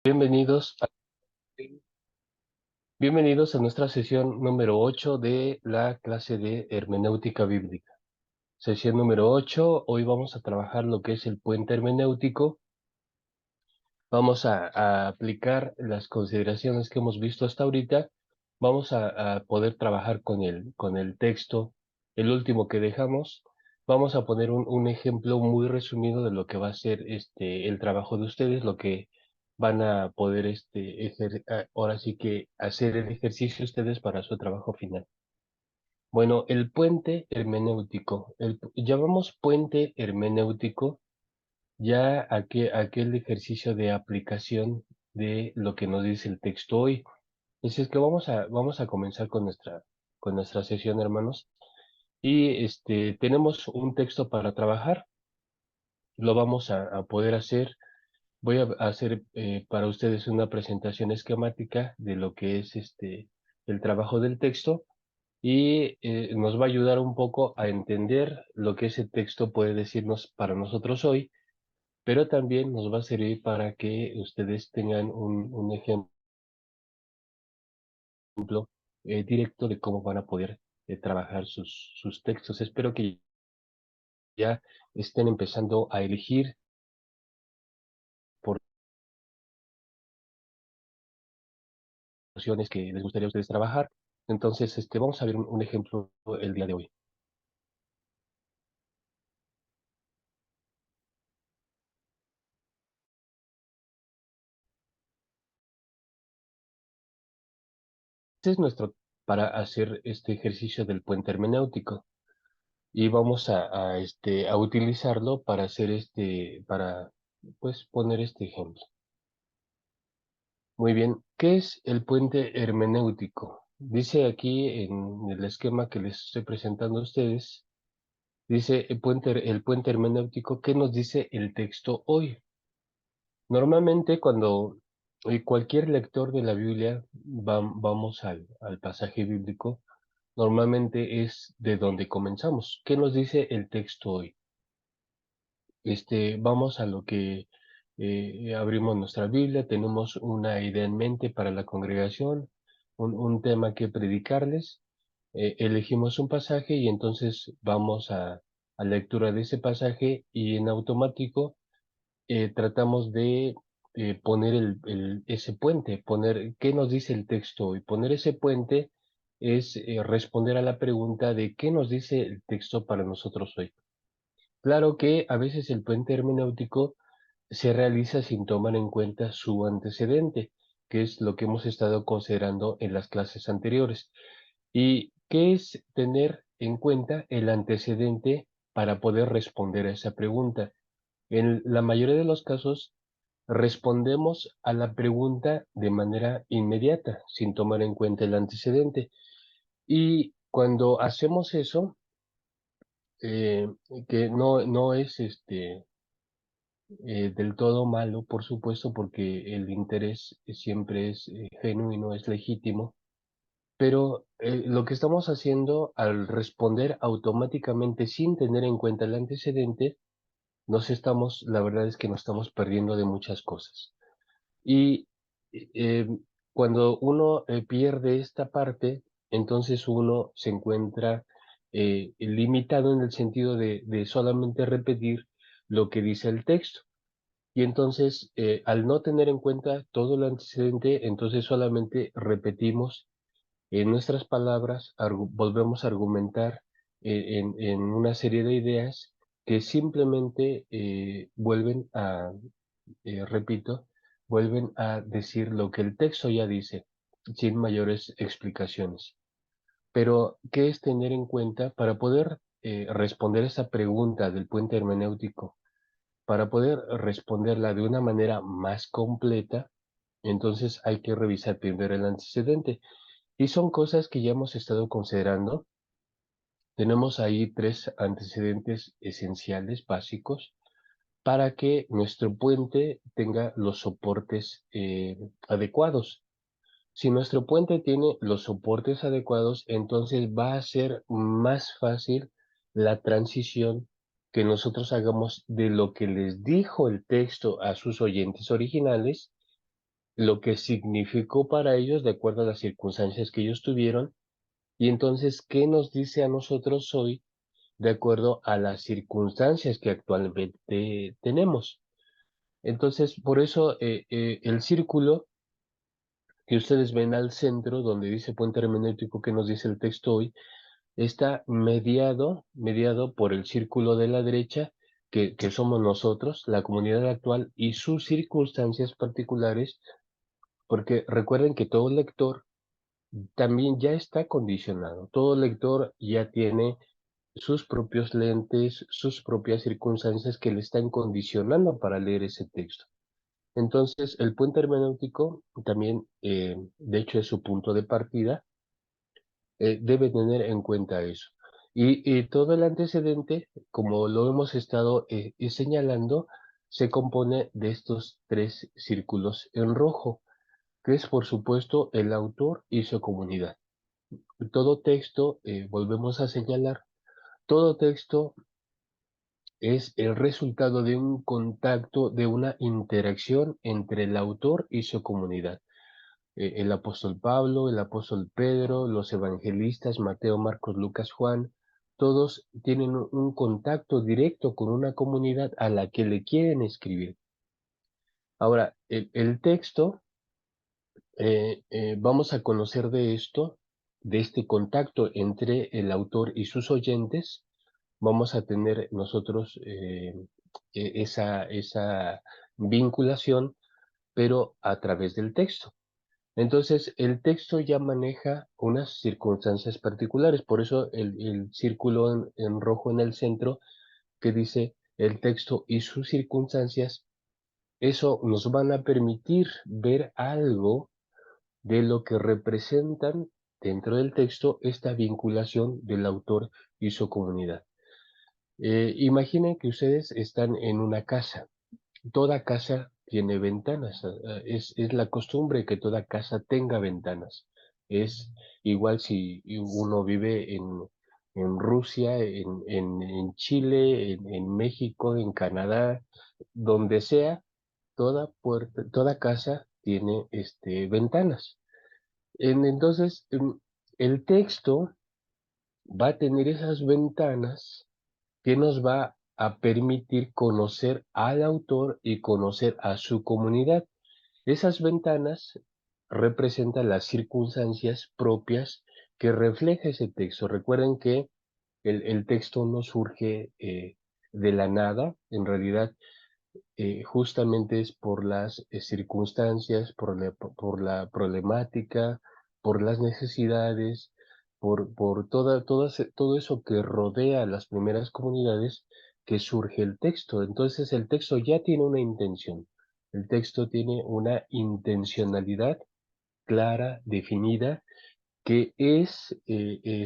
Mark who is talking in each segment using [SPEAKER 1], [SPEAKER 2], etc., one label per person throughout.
[SPEAKER 1] Bienvenidos a, bienvenidos a nuestra sesión número 8 de la clase de hermenéutica bíblica. Sesión número 8. Hoy vamos a trabajar lo que es el puente hermenéutico. Vamos a aplicar las consideraciones que hemos visto hasta ahorita. Vamos a poder trabajar con el texto, el último que dejamos. Vamos a poner un ejemplo muy resumido de lo que va a ser el trabajo de ustedes, lo que van a poder ahora sí que hacer el ejercicio ustedes para su trabajo final. Bueno, el puente hermenéutico. Llamamos puente hermenéutico ya aquel ejercicio de aplicación de lo que nos dice el texto hoy. Así es que vamos a comenzar con nuestra sesión, hermanos. Y tenemos un texto para trabajar. Lo vamos a poder hacer. Voy a hacer para ustedes una presentación esquemática de lo que es el trabajo del texto y nos va a ayudar un poco a entender lo que ese texto puede decirnos para nosotros hoy, pero también nos va a servir para que ustedes tengan un ejemplo directo de cómo van a poder trabajar sus textos. Espero que ya estén empezando a elegir porciones que les gustaría a ustedes trabajar. Entonces, vamos a ver un ejemplo el día de hoy. Este es nuestro para hacer este ejercicio del puente hermenéutico y vamos a utilizarlo para hacer para pues poner este ejemplo. Muy bien, ¿qué es el puente hermenéutico? Dice aquí en el esquema que les estoy presentando a ustedes, dice el puente hermenéutico, ¿qué nos dice el texto hoy? Normalmente cuando cualquier lector de la Biblia vamos al pasaje bíblico, normalmente es de donde comenzamos. ¿Qué nos dice el texto hoy? Vamos a lo que abrimos nuestra Biblia, tenemos una idea en mente para la congregación, un tema que predicarles, elegimos un pasaje y entonces vamos a lectura de ese pasaje y en automático tratamos de poner ese puente, poner qué nos dice el texto hoy. Poner ese puente es responder a la pregunta de qué nos dice el texto para nosotros hoy. Claro que a veces el puente hermenéutico se realiza sin tomar en cuenta su antecedente, que es lo que hemos estado considerando en las clases anteriores. ¿Y qué es tener en cuenta el antecedente para poder responder a esa pregunta? En la mayoría de los casos, respondemos a la pregunta de manera inmediata, sin tomar en cuenta el antecedente. Y cuando hacemos eso, eh, que no es del todo malo, por supuesto, porque el interés siempre es genuino, es legítimo, pero lo que estamos haciendo al responder automáticamente sin tener en cuenta el antecedente, la verdad es que nos estamos perdiendo de muchas cosas. Y eh, cuando uno pierde esta parte, entonces uno se encuentra limitado en el sentido de solamente repetir lo que dice el texto. Y entonces, al no tener en cuenta todo el antecedente, entonces solamente repetimos en nuestras palabras, volvemos a argumentar en una serie de ideas que simplemente repito, vuelven a decir lo que el texto ya dice, sin mayores explicaciones. Pero, ¿qué es tener en cuenta para poder responder esa pregunta del puente hermenéutico? Para poder responderla de una manera más completa, entonces hay que revisar primero el antecedente. Y son cosas que ya hemos estado considerando. Tenemos ahí tres antecedentes esenciales, básicos, para que nuestro puente tenga los soportes adecuados. Si nuestro puente tiene los soportes adecuados, entonces va a ser más fácil la transición que nosotros hagamos de lo que les dijo el texto a sus oyentes originales lo que significó para ellos de acuerdo a las circunstancias que ellos tuvieron, y entonces, ¿qué nos dice a nosotros hoy de acuerdo a las circunstancias que actualmente tenemos? Entonces, por eso el círculo que ustedes ven al centro, donde dice puente hermenéutico que nos dice el texto hoy, está mediado por el círculo de la derecha, que somos nosotros, la comunidad actual, y sus circunstancias particulares, porque recuerden que todo lector también ya está condicionado, todo lector ya tiene sus propios lentes, sus propias circunstancias que le están condicionando para leer ese texto. Entonces, el puente hermenéutico también, de hecho, es su punto de partida, debe tener en cuenta eso. Y todo el antecedente, como lo hemos estado señalando, se compone de estos tres círculos en rojo, que es, por supuesto, el autor y su comunidad. Todo texto, volvemos a señalar, todo texto es el resultado de un contacto, de una interacción entre el autor y su comunidad. El apóstol Pablo, el apóstol Pedro, los evangelistas Mateo, Marcos, Lucas, Juan, todos tienen un contacto directo con una comunidad a la que le quieren escribir. Ahora, el texto, vamos a conocer de esto, de este contacto entre el autor y sus oyentes, vamos a tener nosotros esa vinculación, pero a través del texto. Entonces, el texto ya maneja unas circunstancias particulares, por eso el círculo en rojo en el centro que dice el texto y sus circunstancias, eso nos van a permitir ver algo de lo que representan dentro del texto esta vinculación del autor y su comunidad. Imaginen que ustedes están en una casa. Toda casa tiene ventanas. Es la costumbre que toda casa tenga ventanas. Es igual si uno vive en Rusia, en Chile, en México, en Canadá, donde sea, toda puerta, toda casa tiene ventanas. Entonces, el texto va a tener esas ventanas que nos va a permitir conocer al autor y conocer a su comunidad. Esas ventanas representan las circunstancias propias que refleja ese texto. Recuerden que el texto no surge de la nada, en realidad justamente es por las circunstancias, por la problemática, por las necesidades, por todo eso que rodea a las primeras comunidades que surge el texto. Entonces el texto ya tiene una intención, el texto tiene una intencionalidad clara, definida, que es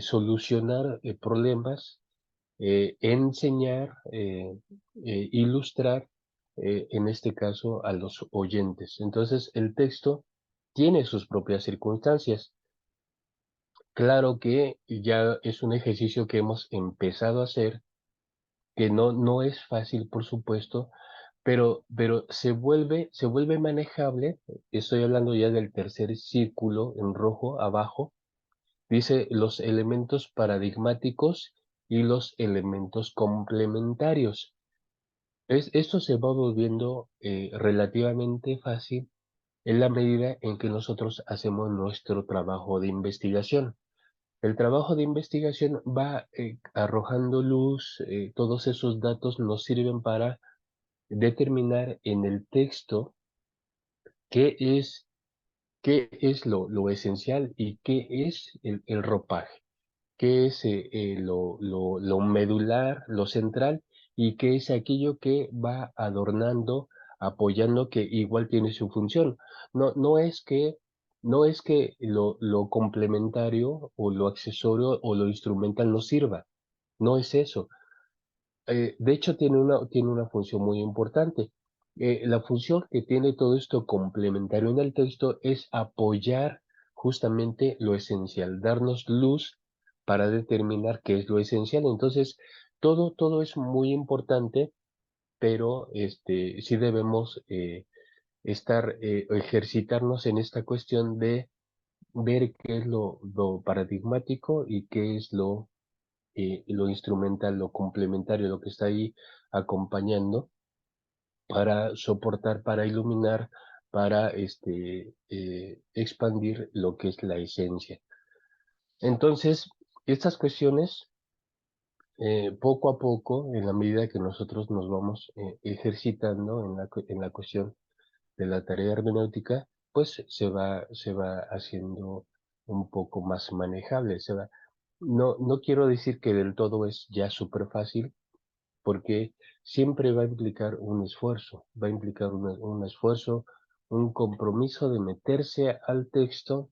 [SPEAKER 1] solucionar problemas, enseñar, ilustrar, en este caso, a los oyentes. Entonces, el texto tiene sus propias circunstancias. Claro que ya es un ejercicio que hemos empezado a hacer, que no es fácil, por supuesto, pero se vuelve manejable. Estoy hablando ya del tercer círculo en rojo abajo. Dice los elementos paradigmáticos y los elementos complementarios. Esto se va volviendo relativamente fácil en la medida en que nosotros hacemos nuestro trabajo de investigación. El trabajo de investigación va arrojando luz, todos esos datos nos sirven para determinar en el texto qué es, qué es lo esencial y qué es el ropaje. Qué es lo medular, lo central, y qué es aquello que va adornando, apoyando, que igual tiene su función. No es que lo complementario o lo accesorio o lo instrumental no sirva, no es eso. De hecho, tiene una función muy importante. La función que tiene todo esto complementario en el texto es apoyar justamente lo esencial, darnos luz para determinar qué es lo esencial. Entonces, todo es muy importante, pero sí debemos ejercitarnos en esta cuestión de ver qué es lo paradigmático y qué es lo instrumental, lo complementario, lo que está ahí acompañando para soportar, para iluminar, para expandir lo que es la esencia. Entonces, estas cuestiones, poco a poco, en la medida que nosotros nos vamos ejercitando en la cuestión de la tarea hermenéutica, pues se va haciendo un poco más manejable. No quiero decir que del todo es ya súper fácil, porque siempre va a implicar un esfuerzo, va a implicar un esfuerzo, un compromiso de meterse al texto,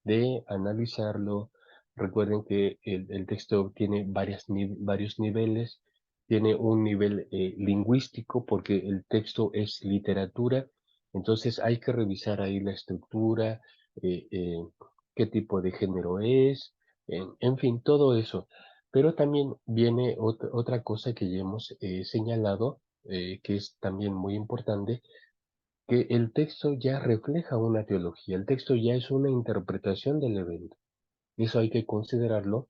[SPEAKER 1] de analizarlo. Recuerden que el texto tiene varios niveles. Tiene un nivel lingüístico porque el texto es literatura, entonces hay que revisar ahí la estructura, eh, eh, qué tipo de género es, en fin, todo eso. Pero también viene otra cosa que ya hemos señalado, que es también muy importante, que el texto ya refleja una teología, el texto ya es una interpretación del evento. Eso hay que considerarlo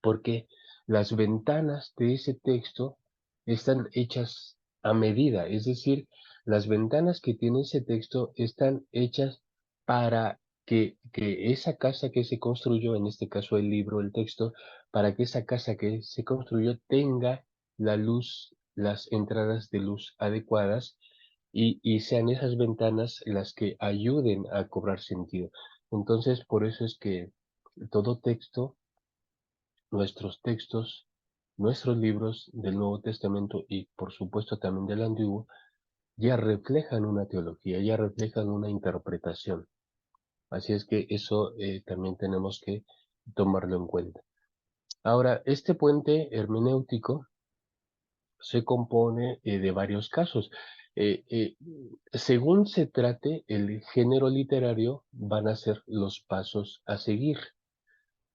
[SPEAKER 1] porque las ventanas de ese texto están hechas a medida, es decir, las ventanas que tiene ese texto están hechas para que esa casa que se construyó, en este caso el libro, el texto, para que esa casa que se construyó tenga la luz, las entradas de luz adecuadas y sean esas ventanas las que ayuden a cobrar sentido. Entonces, por eso es que todo texto, nuestros textos, nuestros libros del Nuevo Testamento y por supuesto también del Antiguo, ya reflejan una teología, ya reflejan una interpretación. Así es que eso también tenemos que tomarlo en cuenta. Ahora, este puente hermenéutico se compone de varios casos. Eh, eh, Según se trate el género literario, van a ser los pasos a seguir.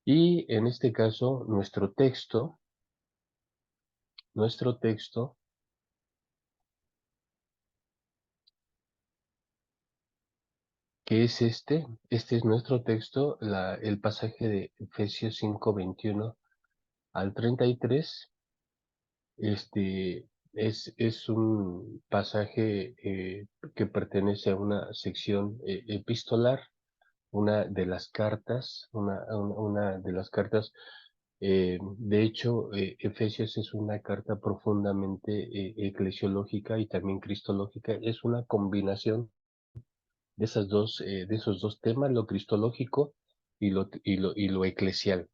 [SPEAKER 1] Y en este caso, nuestro texto, que es este es nuestro texto, el pasaje de Efesios 5:21 al 33. Es un pasaje que pertenece a una sección epistolar, una de las cartas, una de las cartas. De hecho, Efesios es una carta profundamente eclesiológica y también cristológica. Es una combinación de esos dos temas, lo cristológico y lo eclesial.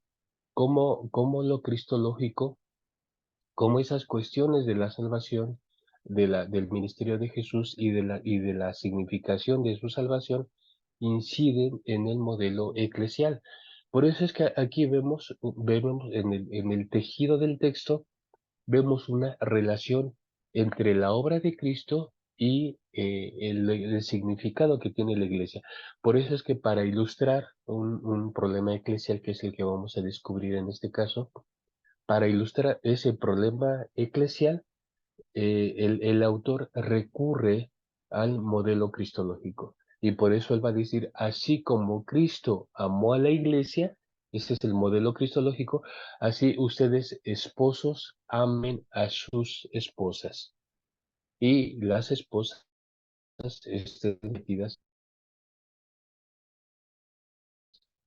[SPEAKER 1] Como lo cristológico, como esas cuestiones de la salvación, del ministerio de Jesús y de la significación de su salvación inciden en el modelo eclesial. Por eso es que aquí vemos en el tejido del texto, vemos una relación entre la obra de Cristo y el significado que tiene la iglesia. Por eso es que para ilustrar un problema eclesial, que es el que vamos a descubrir en este caso, para ilustrar ese problema eclesial, el autor recurre al modelo cristológico. Y por eso él va a decir, así como Cristo amó a la iglesia, ese es el modelo cristológico, así ustedes, esposos, amen a sus esposas. Y las esposas estén metidas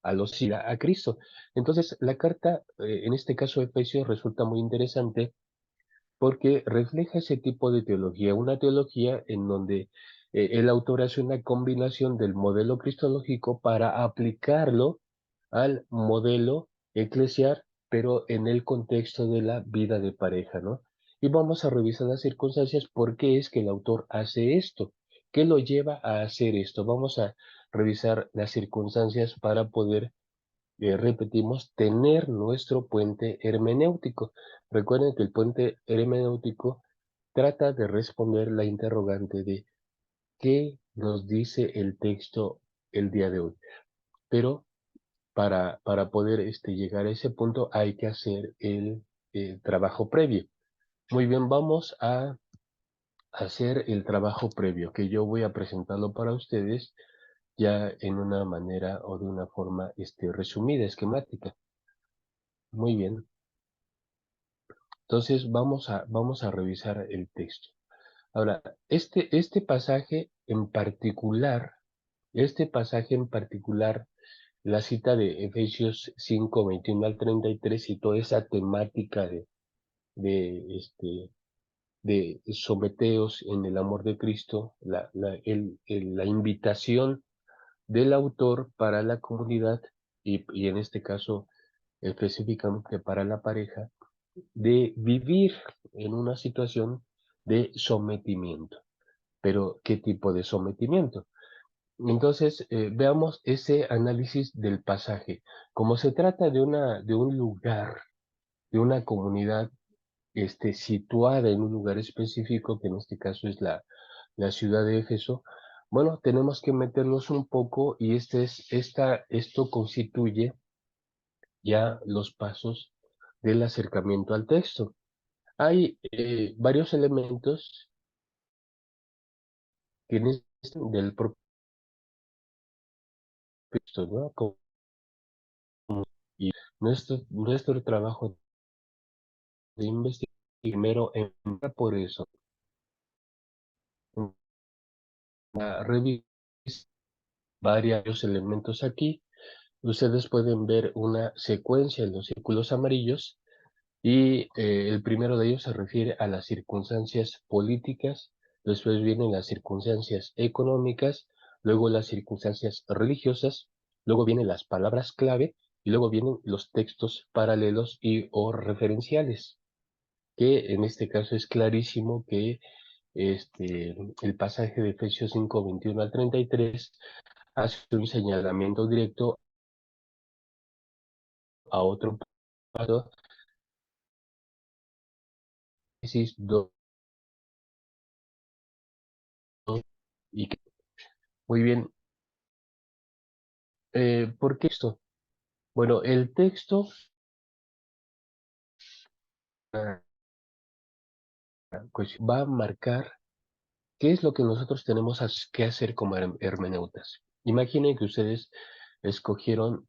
[SPEAKER 1] a Cristo. Entonces, la carta, en este caso de Efesios, resulta muy interesante porque refleja ese tipo de teología, una teología en donde el autor hace una combinación del modelo cristológico para aplicarlo al modelo eclesial, pero en el contexto de la vida de pareja, ¿no? Y vamos a revisar las circunstancias, por qué es que el autor hace esto, qué lo lleva a hacer esto. Vamos a revisar las circunstancias para poder, repetimos, tener nuestro puente hermenéutico. Recuerden que el puente hermenéutico trata de responder la interrogante de qué nos dice el texto el día de hoy. Pero para poder llegar a ese punto hay que hacer el trabajo previo. Muy bien, vamos a hacer el trabajo previo, que yo voy a presentarlo para ustedes ya en una manera o de una forma resumida, esquemática. Muy bien. Entonces vamos a revisar el texto. Ahora, este pasaje en particular, la cita de Efesios 5, 21 al 33 y toda esa temática de, este, de someteos en el amor de Cristo, la invitación del autor para la comunidad y en este caso específicamente para la pareja, de vivir en una situación de sometimiento. Pero, ¿qué tipo de sometimiento? Entonces, veamos ese análisis del pasaje. Como se trata de un lugar, de una comunidad situada en un lugar específico, que en este caso es la ciudad de Éfeso, bueno, tenemos que meternos un poco y esto constituye ya los pasos del acercamiento al texto. Hay varios elementos que del propio texto, ¿no? Y nuestro trabajo de investigación primero en por eso, revisar varios elementos aquí. Ustedes pueden ver una secuencia en los círculos amarillos y el primero de ellos se refiere a las circunstancias políticas, después vienen las circunstancias económicas, luego las circunstancias religiosas, luego vienen las palabras clave y luego vienen los textos paralelos y o referenciales, que en este caso es clarísimo que el pasaje de Efesios 5, 21 al 33 hace un señalamiento directo a otro paso, Génesis 2, y muy bien, ¿por qué esto? Bueno, el texto ah, pues, va a marcar qué es lo que nosotros tenemos que hacer como hermeneutas. Imaginen que ustedes escogieron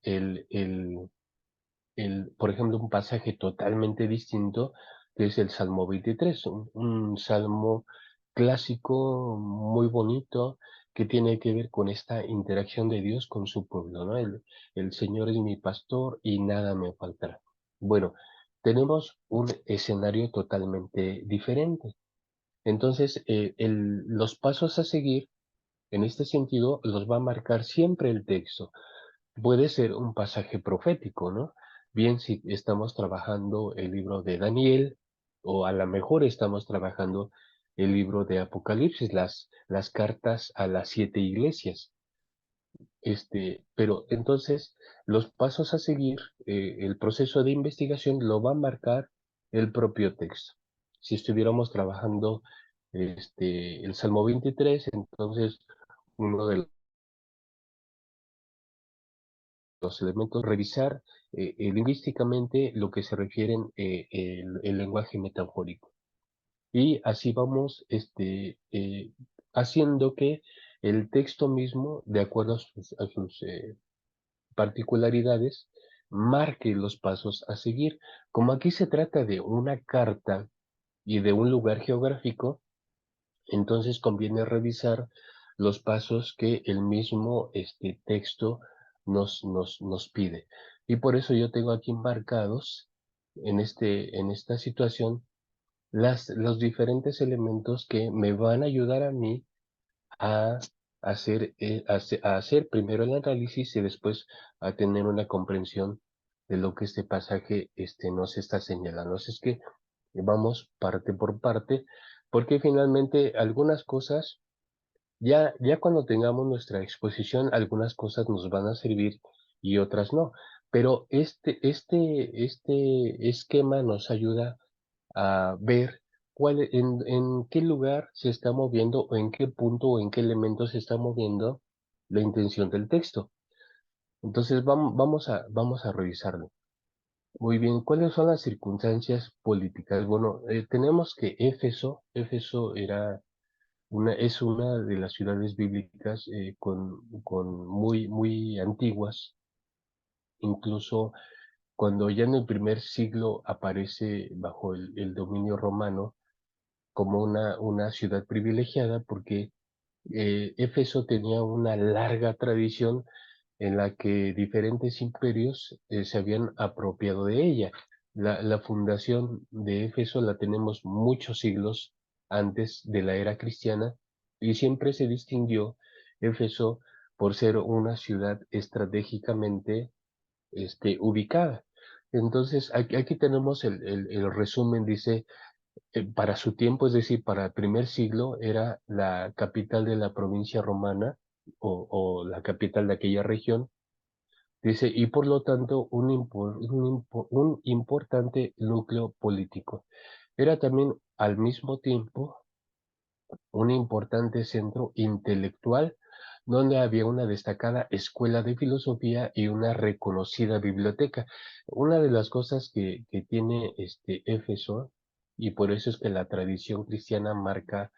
[SPEAKER 1] por ejemplo, un pasaje totalmente distinto, que es el Salmo 23, un salmo clásico muy bonito que tiene que ver con esta interacción de Dios con su pueblo, ¿no? El Señor es mi pastor y nada me faltará. Bueno, tenemos un escenario totalmente diferente. Entonces, los pasos a seguir en este sentido los va a marcar siempre el texto. Puede ser un pasaje profético, ¿no? Bien, si estamos trabajando el libro de Daniel, o a lo mejor estamos trabajando el libro de Apocalipsis, las cartas a las 7 iglesias. Pero entonces, los pasos a seguir, el proceso de investigación lo va a marcar el propio texto. Si estuviéramos trabajando el Salmo 23, entonces uno de los elementos, revisar lingüísticamente lo que se refieren el lenguaje metafórico. Y así vamos haciendo que el texto mismo, de acuerdo a sus particularidades, marque los pasos a seguir. Como aquí se trata de una carta y de un lugar geográfico, entonces conviene revisar los pasos que el mismo texto nos pide. Y por eso yo tengo aquí marcados en esta situación los diferentes elementos que me van a ayudar a mí a hacer primero el análisis y después a tener una comprensión de lo que este pasaje nos está señalando. Así es que vamos parte por parte, porque finalmente algunas cosas, ya cuando tengamos nuestra exposición, algunas cosas nos van a servir y otras no. Pero este esquema nos ayuda a ver en qué lugar se está moviendo o en qué punto o en qué elemento se está moviendo la intención del texto. Entonces vamos a revisarlo. Muy bien, ¿cuáles son las circunstancias políticas? Bueno, tenemos que Éfeso era es una de las ciudades bíblicas con muy antiguas. Incluso cuando ya en el primer siglo aparece bajo el dominio romano como una ciudad privilegiada, porque Éfeso tenía una larga tradición en la que diferentes imperios se habían apropiado de ella. La fundación de Éfeso la tenemos muchos siglos antes de la era cristiana y siempre se distinguió Éfeso por ser una ciudad estratégicamente ubicada. Entonces, aquí tenemos el resumen, dice, para su tiempo, es decir, para el primer siglo, era la capital de la provincia romana o la capital de aquella región. Dice, y por lo tanto, un importante núcleo político. Era también al mismo tiempo un importante centro intelectual donde había una destacada escuela de filosofía y una reconocida biblioteca. Una de las cosas que tiene Éfeso, y por eso es que la tradición cristiana marca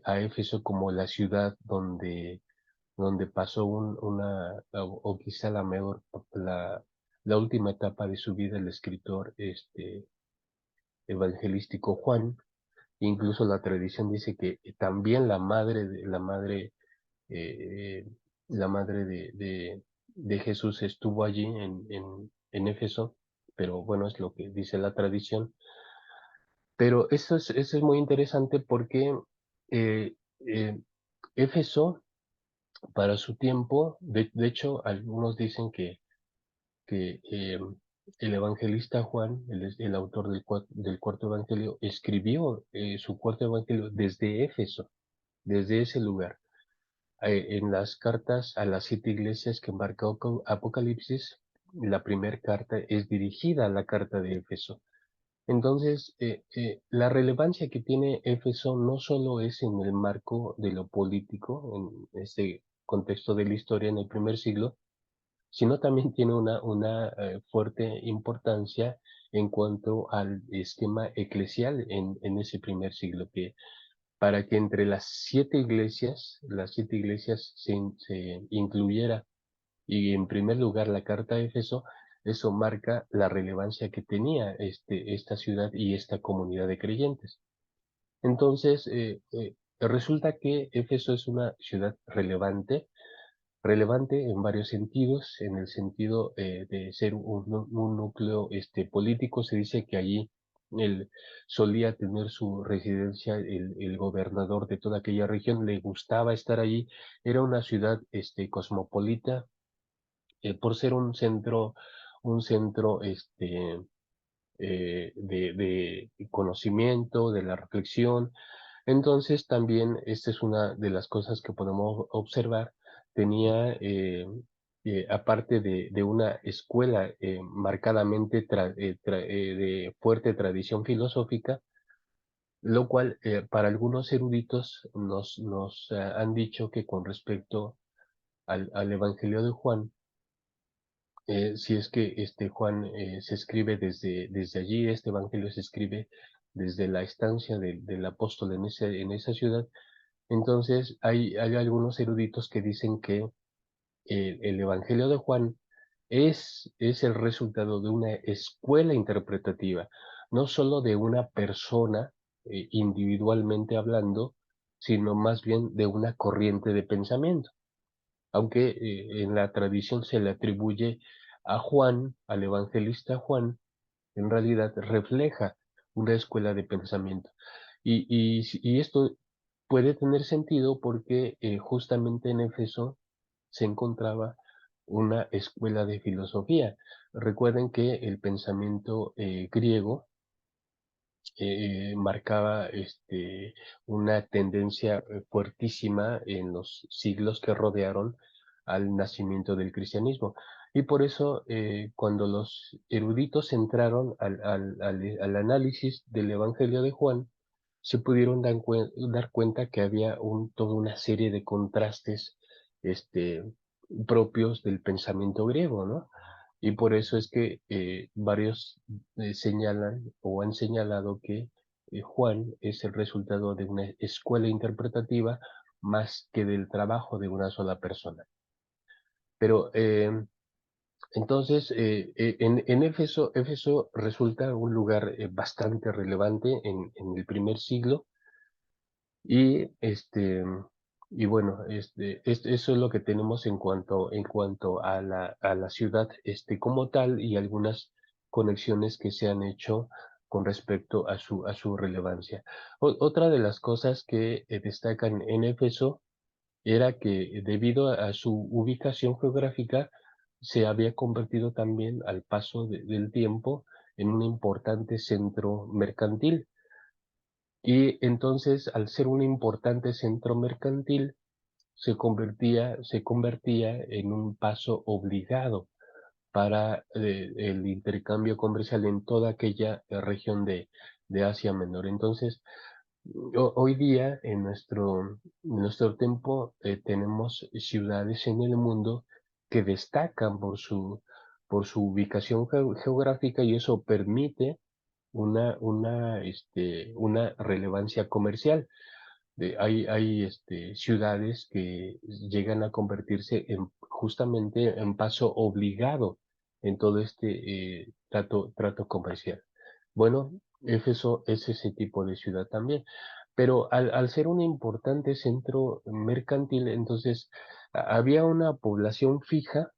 [SPEAKER 1] a Éfeso como la ciudad donde pasó o quizá la última etapa de su vida el escritor evangelístico Juan. Incluso la tradición dice que también eh, la madre de Jesús estuvo allí en Éfeso, pero bueno, es lo que dice la tradición. Pero eso es muy interesante porque eh, eh, Éfeso, para su tiempo, de hecho, algunos dicen que el evangelista Juan, el autor del cuarto evangelio, escribió su cuarto evangelio desde Éfeso, desde ese lugar. En las cartas a las 7 iglesias que marca Apocalipsis, la primera carta es dirigida a la carta de Éfeso. Entonces, la relevancia que tiene Éfeso no solo es en el marco de lo político, en este contexto de la historia en el primer siglo, sino también tiene una fuerte importancia en cuanto al esquema eclesial en ese primer siglo, que para que entre las 7 iglesias se incluyera, y en primer lugar la carta de Éfeso, eso marca la relevancia que tenía esta ciudad y esta comunidad de creyentes. Entonces, resulta que Éfeso es una ciudad relevante en varios sentidos, en el sentido de ser un núcleo político. Se dice que allí él solía tener su residencia el gobernador de toda aquella región, le gustaba estar allí, era una ciudad cosmopolita, por ser un centro de conocimiento, de la reflexión. Entonces también esta es una de las cosas que podemos observar. Tenía, aparte de una escuela marcadamente de fuerte tradición filosófica, lo cual para algunos eruditos nos han dicho que con respecto al Evangelio de Juan, si es que Juan se escribe desde allí, este evangelio se escribe desde la estancia del apóstol en esa ciudad. Entonces hay algunos eruditos que dicen que el evangelio de Juan es el resultado de una escuela interpretativa, no solo de una persona individualmente hablando, sino más bien de una corriente de pensamiento, aunque en la tradición se le atribuye a Juan, al evangelista Juan, en realidad refleja una escuela de pensamiento. Y esto puede tener sentido porque justamente en Éfeso se encontraba una escuela de filosofía. Recuerden que el pensamiento griego marcaba una tendencia fuertísima en los siglos que rodearon al nacimiento del cristianismo. Y por eso, cuando los eruditos entraron al análisis del Evangelio de Juan, se pudieron dar cuenta que había toda una serie de contrastes este, propios del pensamiento griego, ¿no? Y por eso es que varios señalan o han señalado que Juan es el resultado de una escuela interpretativa más que del trabajo de una sola persona. Pero entonces, en Éfeso resulta un lugar bastante relevante en el primer siglo y bueno, eso es lo que tenemos en cuanto a la ciudad como tal y algunas conexiones que se han hecho con respecto a su relevancia. Otra de las cosas que destacan en Éfeso era que debido a su ubicación geográfica se había convertido también al paso del tiempo en un importante centro mercantil. Y entonces, al ser un importante centro mercantil, se convertía en un paso obligado para el intercambio comercial en toda aquella región de Asia Menor. Entonces, hoy día, en nuestro tiempo, tenemos ciudades en el mundo que destacan por su ubicación geográfica y eso permite una relevancia comercial. Hay ciudades que llegan a convertirse justamente en paso obligado en todo trato comercial. Bueno, Éfeso es ese tipo de ciudad también, pero al ser un importante centro mercantil, entonces había una población fija,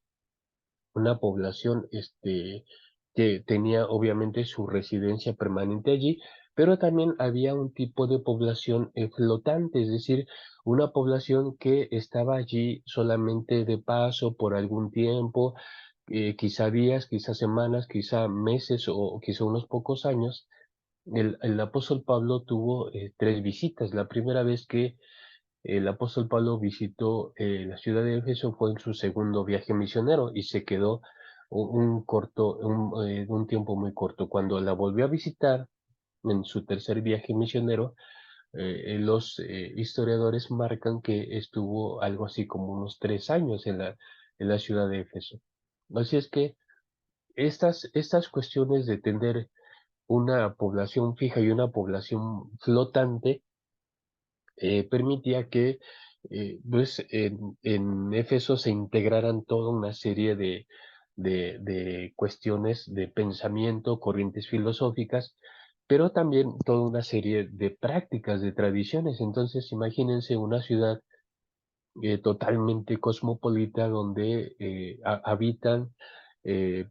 [SPEAKER 1] una población que tenía obviamente su residencia permanente allí, pero también había un tipo de población flotante, es decir, una población que estaba allí solamente de paso por algún tiempo, quizá días, quizá semanas, quizá meses o quizá unos pocos años. El apóstol Pablo tuvo tres visitas. La primera vez que el apóstol Pablo visitó la ciudad de Éfeso fue en su segundo viaje misionero y se quedó un tiempo muy corto. Cuando la volvió a visitar en su tercer viaje misionero, los historiadores marcan que estuvo algo así como unos 3 años en la ciudad de Éfeso. Así es que estas cuestiones de tener una población fija y una población flotante permitía que pues en Éfeso se integraran toda una serie de cuestiones de pensamiento, corrientes filosóficas, pero también toda una serie de prácticas, de tradiciones. Entonces, imagínense una ciudad totalmente cosmopolita donde habitan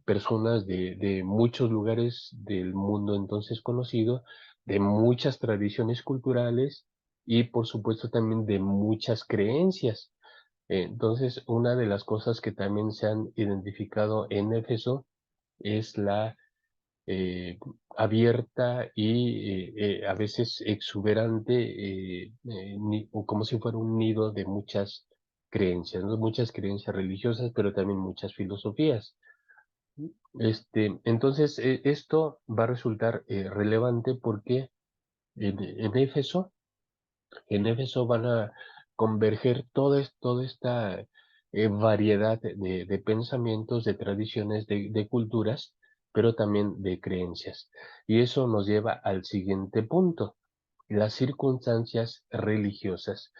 [SPEAKER 1] personas de muchos lugares del mundo entonces conocido, de muchas tradiciones culturales y por supuesto también de muchas creencias. Entonces, una de las cosas que también se han identificado en Éfeso es la eh, abierta y a veces exuberante, o como si fuera un nido de muchas creencias, ¿no? Muchas creencias religiosas, pero también muchas filosofías. Entonces, esto va a resultar relevante porque en, en Éfeso, en Éfeso van a converger toda esta variedad de pensamientos, de tradiciones, de culturas, pero también de creencias. Y eso nos lleva al siguiente punto, las circunstancias religiosas.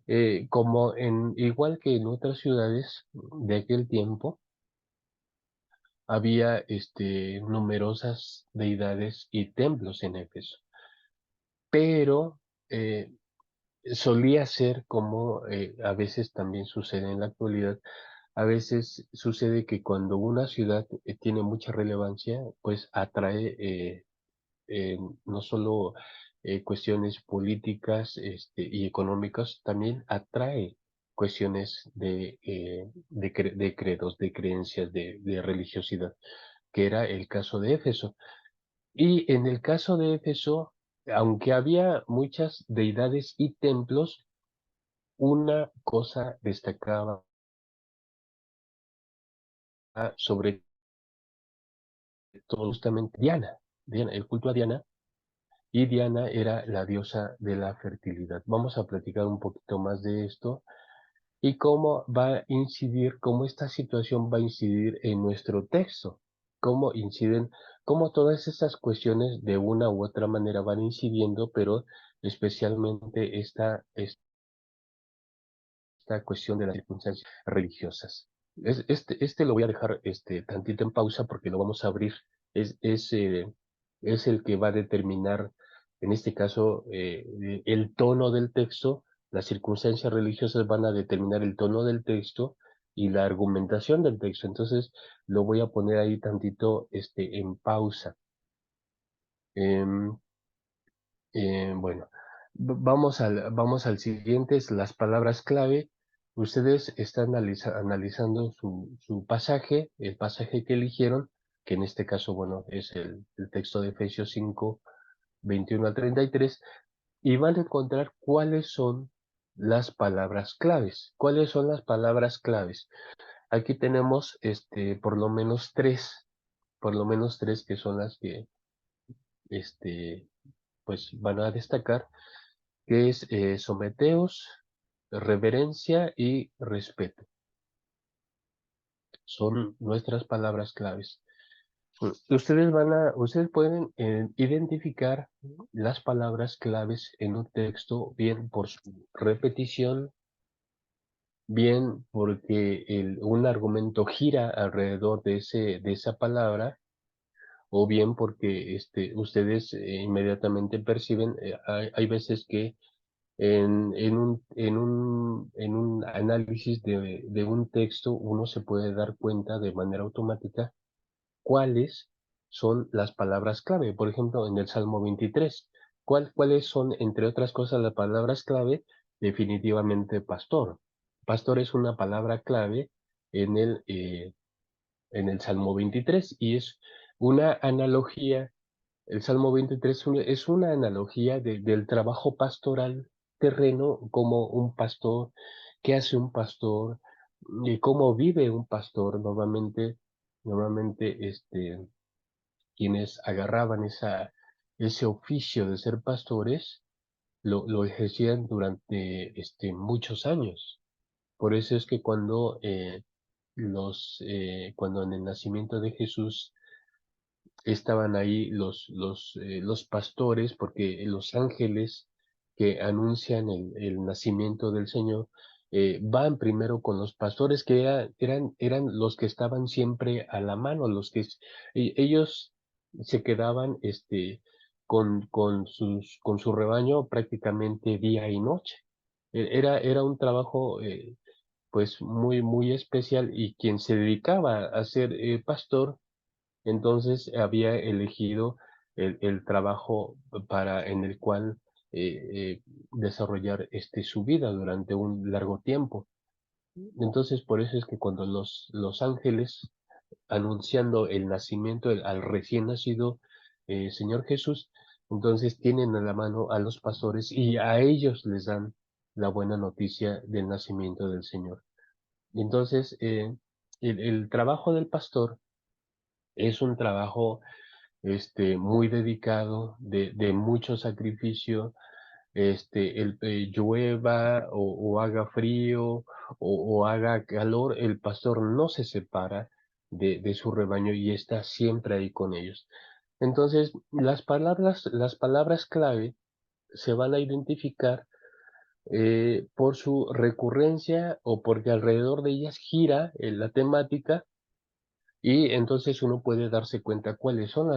[SPEAKER 1] Igual que en otras ciudades de aquel tiempo, había numerosas deidades y templos en Éfeso, pero eh, solía ser como a veces también sucede en la actualidad, a veces sucede que cuando una ciudad tiene mucha relevancia, pues atrae no solo cuestiones políticas y económicas, también atrae cuestiones de credos, de creencias, de religiosidad, que era el caso de Éfeso. Y en el caso de Éfeso, aunque había muchas deidades y templos, una cosa destacaba sobre todo justamente Diana, el culto a Diana, y Diana era la diosa de la fertilidad. Vamos a platicar un poquito más de esto y cómo esta situación va a incidir en nuestro texto. cómo inciden, cómo todas estas cuestiones de una u otra manera van incidiendo, pero especialmente esta cuestión de las circunstancias religiosas. Este lo voy a dejar tantito en pausa porque lo vamos a abrir. Es el que va a determinar, en este caso, el tono del texto. Las circunstancias religiosas van a determinar el tono del texto y la argumentación del texto. Entonces, lo voy a poner ahí tantito en pausa. Em, bueno, vamos al siguiente, es las palabras clave. Ustedes están analizando su pasaje, el pasaje que eligieron, que en este caso, bueno, es el texto de Efesios 5, 21 al 33, y van a encontrar cuáles son las palabras claves. ¿Cuáles son las palabras claves? Aquí tenemos por lo menos tres que son las que este, pues van a destacar, que es someteos, reverencia y respeto. Son nuestras palabras claves. Ustedes pueden identificar las palabras claves en un texto bien por su repetición, bien porque un argumento gira alrededor de esa palabra, o bien porque ustedes inmediatamente perciben, hay veces que en un análisis de un texto uno se puede dar cuenta de manera automática cuáles son las palabras clave. Por ejemplo, en el Salmo 23, ¿cuáles son, entre otras cosas, las palabras clave? Definitivamente pastor. Pastor es una palabra clave en en el Salmo 23 y es una analogía. El Salmo 23 es una analogía del trabajo pastoral terreno, como un pastor, qué hace un pastor, y cómo vive un pastor. Normalmente quienes agarraban ese oficio de ser pastores, lo ejercían durante muchos años. Por eso es que cuando en el nacimiento de Jesús estaban ahí los pastores, porque los ángeles que anuncian el nacimiento del Señor van primero con los pastores que eran los que estaban siempre a la mano, ellos se quedaban con su rebaño prácticamente día y noche. Era un trabajo pues muy especial, y quien se dedicaba a ser pastor entonces había elegido el trabajo en el cual desarrollar su vida durante un largo tiempo. Entonces, por eso es que cuando los ángeles, anunciando el nacimiento al recién nacido Señor Jesús, entonces tienen a la mano a los pastores y a ellos les dan la buena noticia del nacimiento del Señor. Entonces, el trabajo del pastor es un trabajo muy dedicado, de mucho sacrificio, llueva o haga frío o haga calor, el pastor no se separa de su rebaño y está siempre ahí con ellos. Entonces, las palabras clave se van a identificar por su recurrencia o porque alrededor de ellas gira la temática, y entonces uno puede darse cuenta cuáles son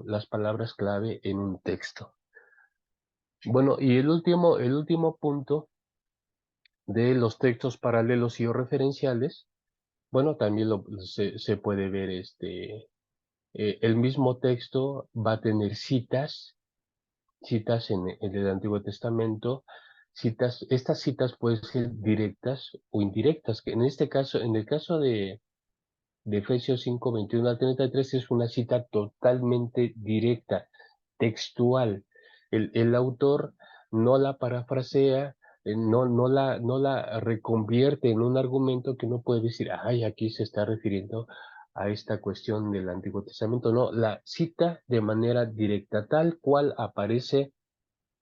[SPEAKER 1] las palabras clave en un texto. Bueno, y el último punto de los textos paralelos y o referenciales, bueno, también se puede ver, el mismo texto va a tener citas en el Antiguo Testamento, estas citas pueden ser directas o indirectas, que en este caso, en el caso de Efesios 5, 21 al 33 es una cita totalmente directa, textual. El autor no la parafrasea, no la reconvierte en un argumento que uno puede decir, ay, aquí se está refiriendo a esta cuestión del Antiguo Testamento. No, la cita de manera directa, tal cual aparece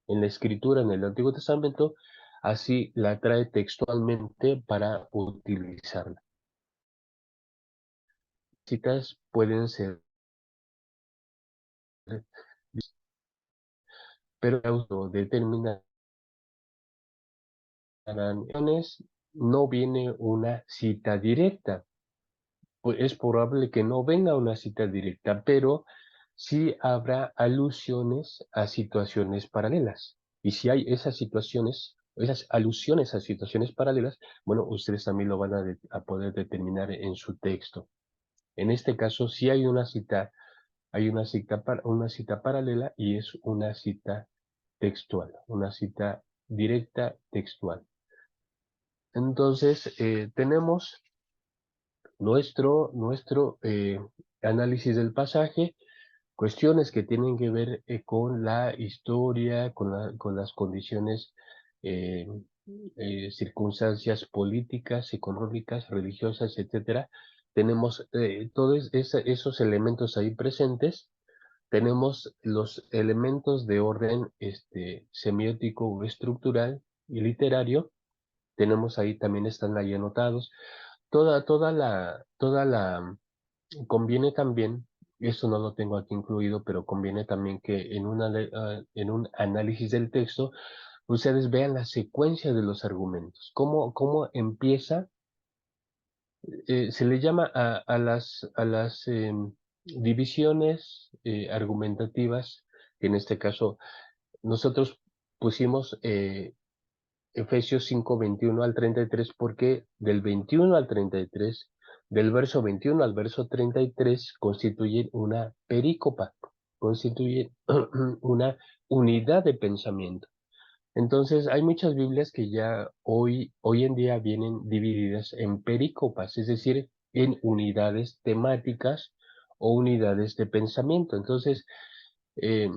[SPEAKER 1] en la escritura en el Antiguo Testamento, así la trae textualmente para utilizarla. Citas pueden ser pero autodeterminaciones no viene una cita directa. Pues es probable que no venga una cita directa, pero sí habrá alusiones a situaciones paralelas. Y si hay esas situaciones, esas alusiones a situaciones paralelas, bueno, ustedes también lo van a poder determinar en su texto. En este caso, sí hay una cita paralela y es una cita textual, una cita directa textual. Entonces, tenemos nuestro análisis del pasaje, cuestiones que tienen que ver con la historia, con las condiciones, eh, circunstancias políticas, económicas, religiosas, etcétera. Tenemos todos esos elementos ahí presentes. Tenemos los elementos de orden semiótico o estructural y literario. Tenemos ahí, también están ahí anotados. Toda la conviene también, eso no lo tengo aquí incluido, pero conviene también que en un análisis del texto ustedes vean la secuencia de los argumentos, cómo empieza, se le llama a las divisiones argumentativas, que en este caso nosotros pusimos Efesios 5, 21 al 33, porque del 21 al 33, del verso 21 al verso 33, constituyen una perícopa, constituyen una unidad de pensamiento. Entonces, hay muchas Biblias que ya hoy en día vienen divididas en perícopas, es decir, en unidades temáticas o unidades de pensamiento. Entonces, eh,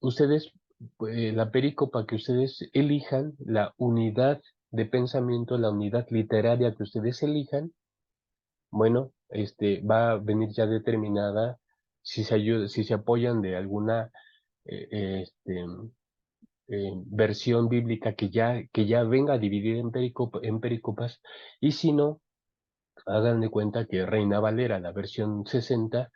[SPEAKER 1] ustedes, la perícopa que ustedes elijan, la unidad de pensamiento, la unidad literaria que ustedes elijan, bueno, va a venir ya determinada si se apoyan de alguna eh, eh, este, versión bíblica que ya venga dividida en pericopas, y si no, hagan de cuenta que Reina Valera, la versión 60,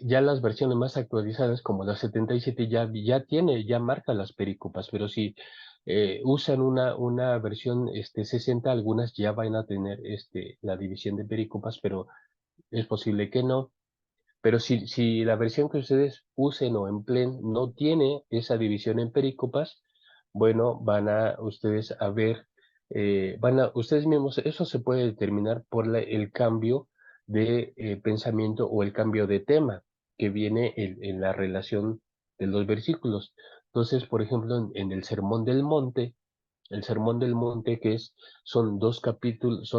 [SPEAKER 1] ya las versiones más actualizadas, como la 77, ya marca las pericopas, pero si usan una versión 60, algunas ya van a tener la división de pericopas, pero es posible que no. Pero si la versión que ustedes usen o empleen no tiene esa división en perícopas, bueno, van a ustedes a ver, ustedes mismos, eso se puede determinar por el cambio de pensamiento o el cambio de tema que viene en la relación de los versículos. Entonces, por ejemplo, en el Sermón del Monte, son dos capítulos,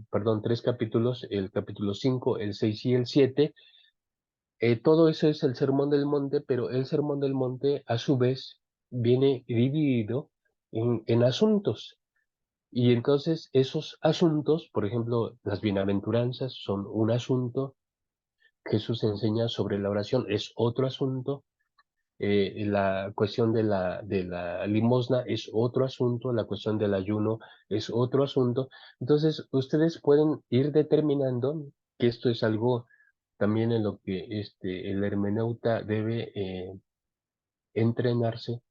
[SPEAKER 1] perdón, tres capítulos, el capítulo 5, el 6 y el 7. Todo eso es el Sermón del Monte, pero el Sermón del Monte, a su vez, viene dividido en asuntos. Y entonces esos asuntos, por ejemplo, las bienaventuranzas son un asunto, Jesús enseña sobre la oración es otro asunto, la cuestión de la limosna es otro asunto, la cuestión del ayuno es otro asunto. Entonces, ustedes pueden ir determinando que esto es algo también en lo que el hermeneuta debe entrenarse,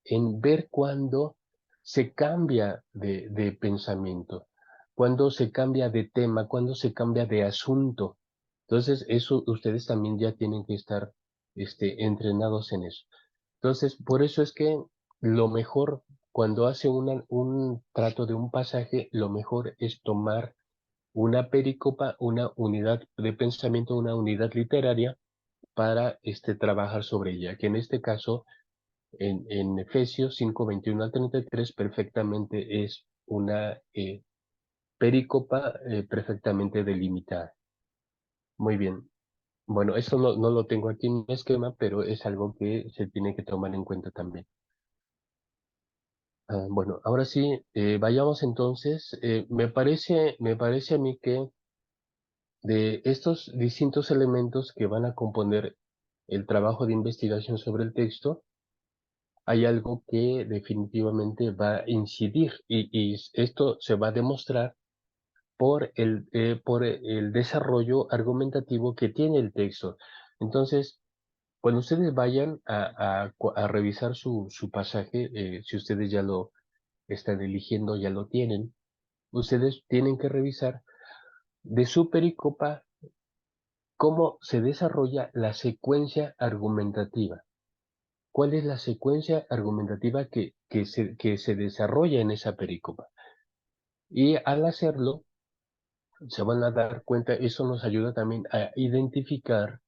[SPEAKER 1] en ver cuándo se cambia de pensamiento, cuándo se cambia de tema, cuándo se cambia de asunto. Entonces, eso ustedes también ya tienen que estar entrenados en eso. Entonces, por eso es que lo mejor, cuando hace un trato de un pasaje, lo mejor es tomar una pericopa, una unidad de pensamiento, una unidad literaria para trabajar sobre ella, que en este caso, en Efesios 5, 21 al 33, perfectamente es una perícopa perfectamente delimitada. Muy bien. Bueno, eso no lo tengo aquí en mi esquema, pero es algo que se tiene que tomar en cuenta también. Bueno, ahora sí, vayamos entonces. Me parece a mí que de estos distintos elementos que van a componer el trabajo de investigación sobre el texto, hay algo que definitivamente va a incidir, y esto se va a demostrar por el desarrollo argumentativo que tiene el texto. Entonces, Cuando ustedes vayan a revisar su pasaje, si ustedes ya lo están eligiendo, ya lo tienen, ustedes tienen que revisar de su pericopa cómo se desarrolla la secuencia argumentativa. ¿Cuál es la secuencia argumentativa que se desarrolla en esa pericopa? Y al hacerlo, se van a dar cuenta, eso nos ayuda también a identificar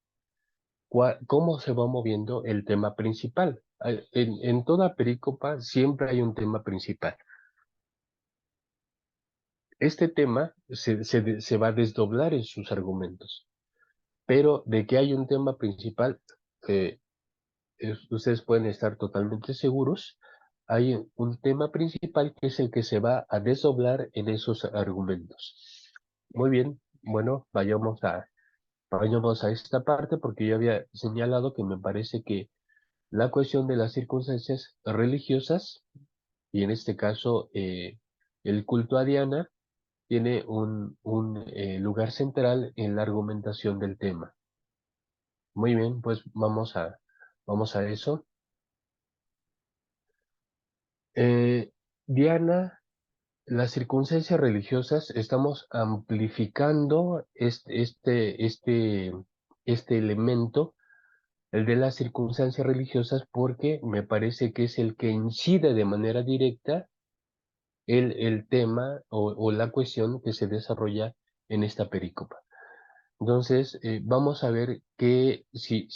[SPEAKER 1] cómo se va moviendo el tema principal. En toda perícopa siempre hay un tema principal. Este tema se va a desdoblar en sus argumentos, pero de que hay un tema principal, eh, ustedes pueden estar totalmente seguros. Hay un tema principal que es el que se va a desdoblar en esos argumentos. Muy bien, bueno, vayamos a esta parte porque yo había señalado que me parece que la cuestión de las circunstancias religiosas, y en este caso el culto a Diana, tiene un lugar central en la argumentación del tema. Muy bien, pues vamos a eso. Diana, las circunstancias religiosas, estamos amplificando este elemento, el de las circunstancias religiosas, porque me parece que es el que incide de manera directa el tema o la cuestión que se desarrolla en esta perícopa. Entonces, vamos a ver que si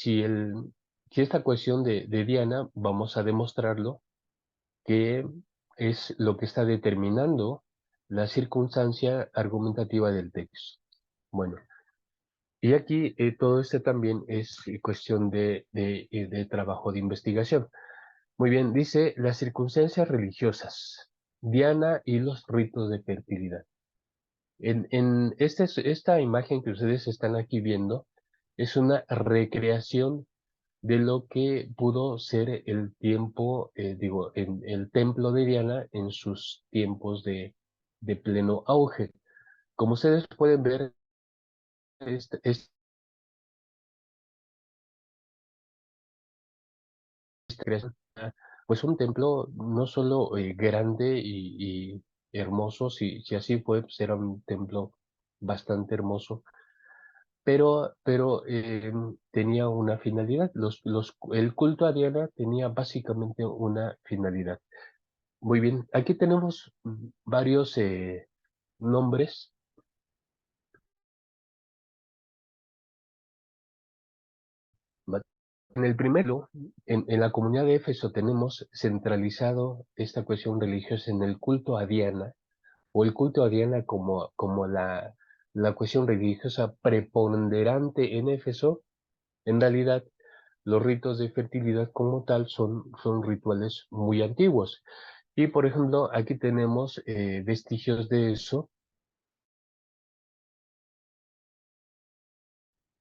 [SPEAKER 1] esta cuestión de Diana, vamos a demostrarlo, que es lo que está determinando la circunstancia argumentativa del texto. Bueno, y aquí todo esto también es cuestión de trabajo de investigación. Muy bien, dice las circunstancias religiosas, Diana y los ritos de fertilidad. Esta imagen que ustedes están aquí viendo es una recreación de lo que pudo ser el tiempo, en el templo de Diana en sus tiempos de pleno auge. Como ustedes pueden ver, esta creación, pues un templo no solo grande y hermoso, si así fue, pues era un templo bastante hermoso, pero tenía una finalidad. El culto a Diana tenía básicamente una finalidad. Muy bien, aquí tenemos varios nombres. En el primero, en la comunidad de Éfeso tenemos centralizado esta cuestión religiosa en el culto a Diana, o el culto a Diana como la cuestión religiosa preponderante en Éfeso. En realidad, los ritos de fertilidad como tal son rituales muy antiguos. Y por ejemplo, aquí tenemos vestigios de eso.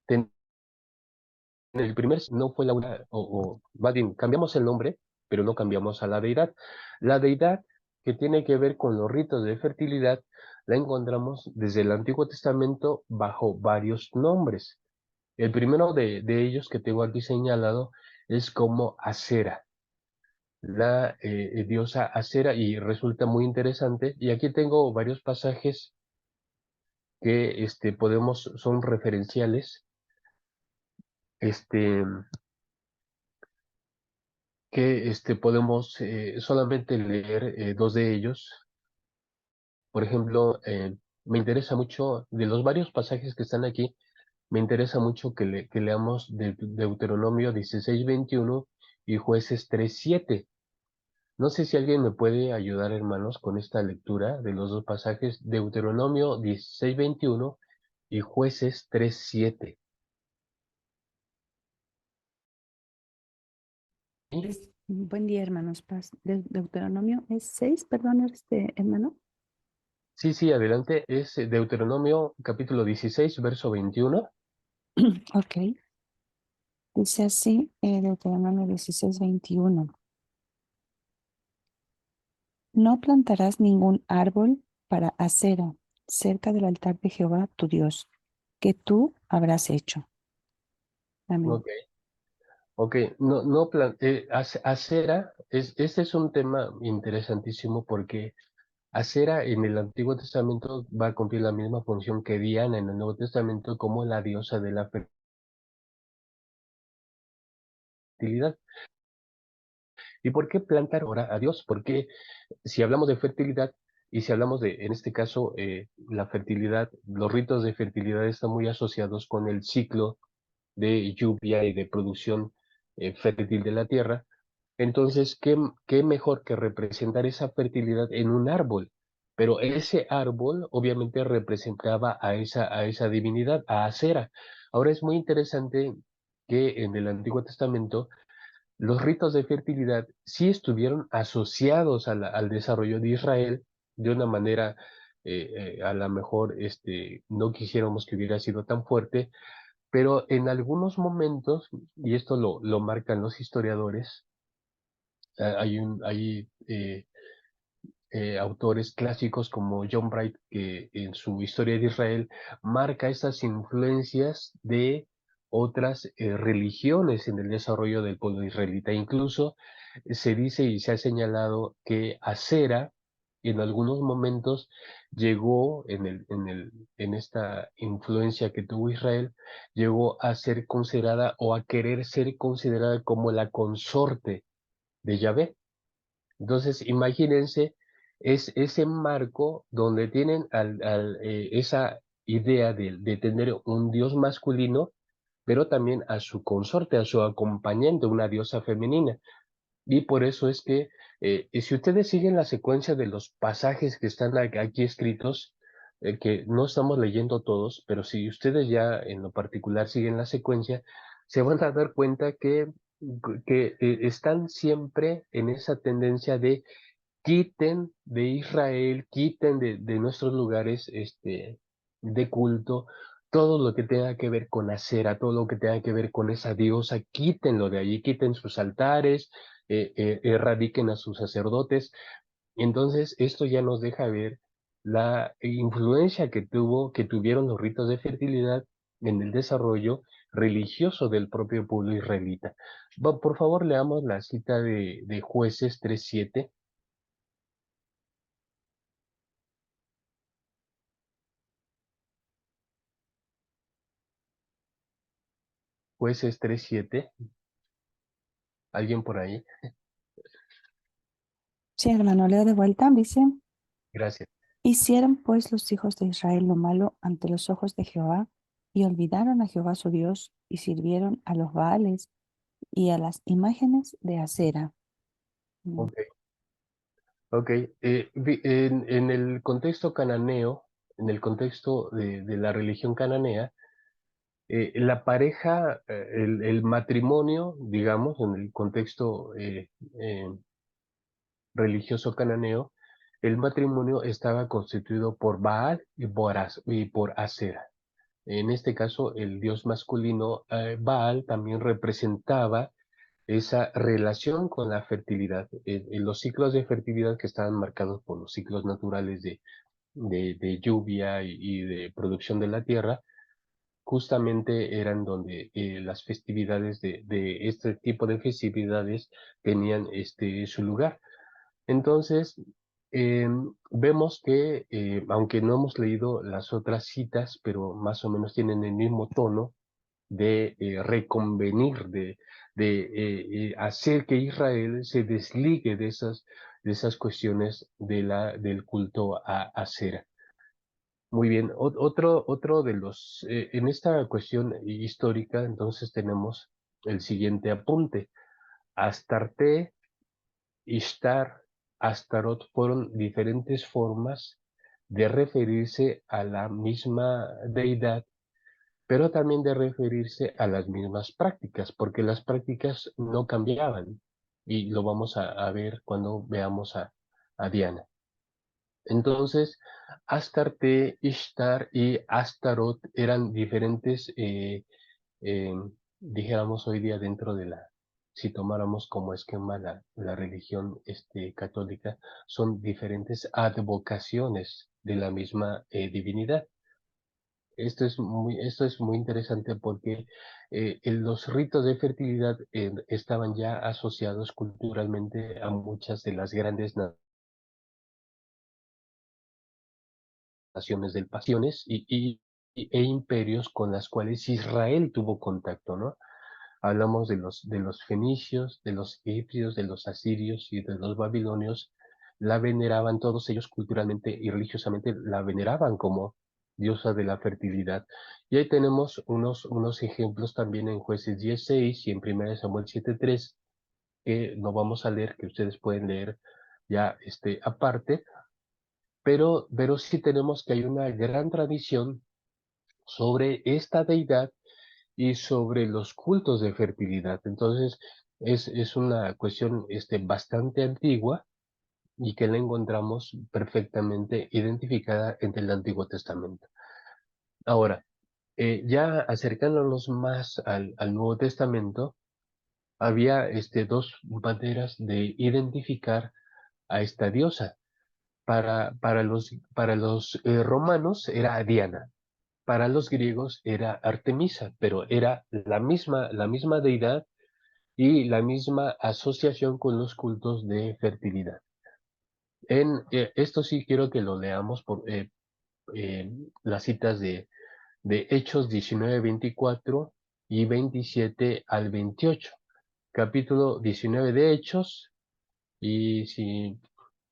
[SPEAKER 1] En el primer no fue o más bien, cambiamos el nombre, pero no cambiamos a la deidad. La deidad que tiene que ver con los ritos de fertilidad la encontramos desde el Antiguo Testamento bajo varios nombres. El primero de ellos que tengo aquí señalado es como Acera, la diosa Acera, y resulta muy interesante. Y aquí tengo varios pasajes que son referenciales, este, que podemos solamente leer dos de ellos. Por ejemplo, me interesa mucho, de los varios pasajes que están aquí, me interesa mucho que leamos Deuteronomio 16:21 y Jueces 3:7. No sé si alguien me puede ayudar, hermanos, con esta lectura de los dos pasajes, Deuteronomio 16:21 y Jueces 3:7. ¿Sí?
[SPEAKER 2] Buen día, hermanos. Paz. Deuteronomio es 6, perdón, hermano.
[SPEAKER 1] Sí, sí, adelante. Es Deuteronomio capítulo 16, verso 21.
[SPEAKER 2] Ok. Dice así, Deuteronomio 16:21. No plantarás ningún árbol para acera cerca del altar de Jehová tu Dios, que tú habrás hecho. Amén.
[SPEAKER 1] Ok. Ok, no, no Acera, este es un tema interesantísimo porque Acera en el Antiguo Testamento va a cumplir la misma función que Diana en el Nuevo Testamento como la diosa de la fertilidad. ¿Y por qué plantar ahora a Dios? Porque si hablamos de fertilidad y si hablamos de, en este caso, la fertilidad, los ritos de fertilidad están muy asociados con el ciclo de lluvia y de producción fértil de la tierra. Entonces, ¿qué mejor que representar esa fertilidad en un árbol? Pero ese árbol obviamente representaba a esa divinidad, a Acera. Ahora es muy interesante que en el Antiguo Testamento los ritos de fertilidad sí estuvieron asociados al desarrollo de Israel de una manera, a lo mejor no quisiéramos que hubiera sido tan fuerte, pero en algunos momentos, y esto lo marcan los historiadores, hay autores clásicos como John Bright, que en su Historia de Israel marca estas influencias de otras religiones en el desarrollo del pueblo israelita. Incluso se dice y se ha señalado que Acera en algunos momentos llegó en esta influencia que tuvo Israel, llegó a ser considerada o a querer ser considerada como la consorte de Yahvé. Entonces, imagínense, es ese marco donde tienen esa idea de tener un dios masculino, pero también a su consorte, a su acompañante, una diosa femenina. Y por eso es que, si ustedes siguen la secuencia de los pasajes que están aquí escritos, que no estamos leyendo todos, pero si ustedes ya en lo particular siguen la secuencia, se van a dar cuenta que están siempre en esa tendencia de quiten de Israel, quiten de nuestros lugares de culto, todo lo que tenga que ver con Acera, todo lo que tenga que ver con esa diosa, quítenlo de allí, quiten sus altares, erradiquen a sus sacerdotes. Entonces, esto ya nos deja ver la influencia que tuvieron los ritos de fertilidad en el desarrollo religioso del propio pueblo israelita. Por favor, leamos la cita de Jueces 3:7. Jueces 3:7. ¿Alguien por ahí?
[SPEAKER 2] Sí, hermano, leo de vuelta, dice,
[SPEAKER 1] Gracias.
[SPEAKER 2] hicieron pues los hijos de Israel lo malo ante los ojos de Jehová y olvidaron a Jehová su Dios y sirvieron a los Baales y a las imágenes de acera. Mm.
[SPEAKER 1] Ok, ok. En el contexto cananeo, en el contexto de la religión cananea, la pareja, el matrimonio, digamos, en el contexto religioso cananeo, el matrimonio estaba constituido por Baal y por Asera. En este caso, el dios masculino Baal también representaba esa relación con la fertilidad, en los ciclos de fertilidad que estaban marcados por los ciclos naturales de lluvia y de producción de la tierra, justamente eran donde las festividades de este tipo de festividades tenían su lugar. Entonces, vemos que, aunque no hemos leído las otras citas, pero más o menos tienen el mismo tono, de reconvenir, de hacer que Israel se desligue de esas cuestiones del culto a Acera. Muy bien, otro de en esta cuestión histórica, entonces tenemos el siguiente apunte. Astarte, Ishtar, Astarot fueron diferentes formas de referirse a la misma deidad, pero también de referirse a las mismas prácticas, porque las prácticas no cambiaban, y lo vamos a ver cuando veamos a Diana. Entonces, Astarte, Ishtar y Astarot eran diferentes, eh, dijéramos hoy día dentro de si tomáramos como esquema la religión católica, son diferentes advocaciones de la misma divinidad. esto es muy interesante porque los ritos de fertilidad estaban ya asociados culturalmente a muchas de las grandes naciones del pasiones e imperios con las cuales Israel tuvo contacto, ¿no? Hablamos de los fenicios, de los egipcios, de los asirios y de los babilonios. La veneraban, todos ellos culturalmente y religiosamente la veneraban como diosa de la fertilidad. Y ahí tenemos unos ejemplos también en Jueces 16 y en 1 Samuel 7:3, que no vamos a leer, que ustedes pueden leer ya aparte, pero sí tenemos que hay una gran tradición sobre esta deidad y sobre los cultos de fertilidad. Entonces, es una cuestión bastante antigua y que la encontramos perfectamente identificada en el Antiguo Testamento. Ahora, ya acercándonos más al Nuevo Testamento, había dos maneras de identificar a esta diosa. Para los romanos era Diana, para los griegos era Artemisa, pero era la misma deidad y la misma asociación con los cultos de fertilidad. Esto sí quiero que lo leamos por las citas de Hechos 19:24 y 27 al 28. Capítulo 19 de Hechos, y si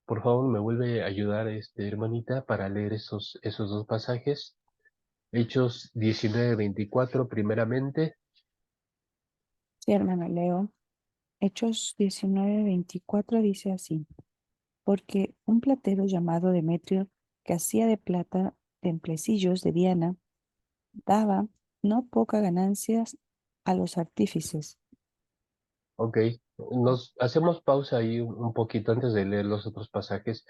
[SPEAKER 1] por favor me vuelve a ayudar, hermanita, para leer esos dos pasajes. Hechos 19:24 primeramente.
[SPEAKER 2] Sí, hermano, leo. Hechos 19:24 dice así: porque un platero llamado Demetrio, que hacía de plata templecillos de Diana, daba no poca ganancias a los artífices.
[SPEAKER 1] Ok, nos hacemos pausa ahí un poquito antes de leer los otros pasajes,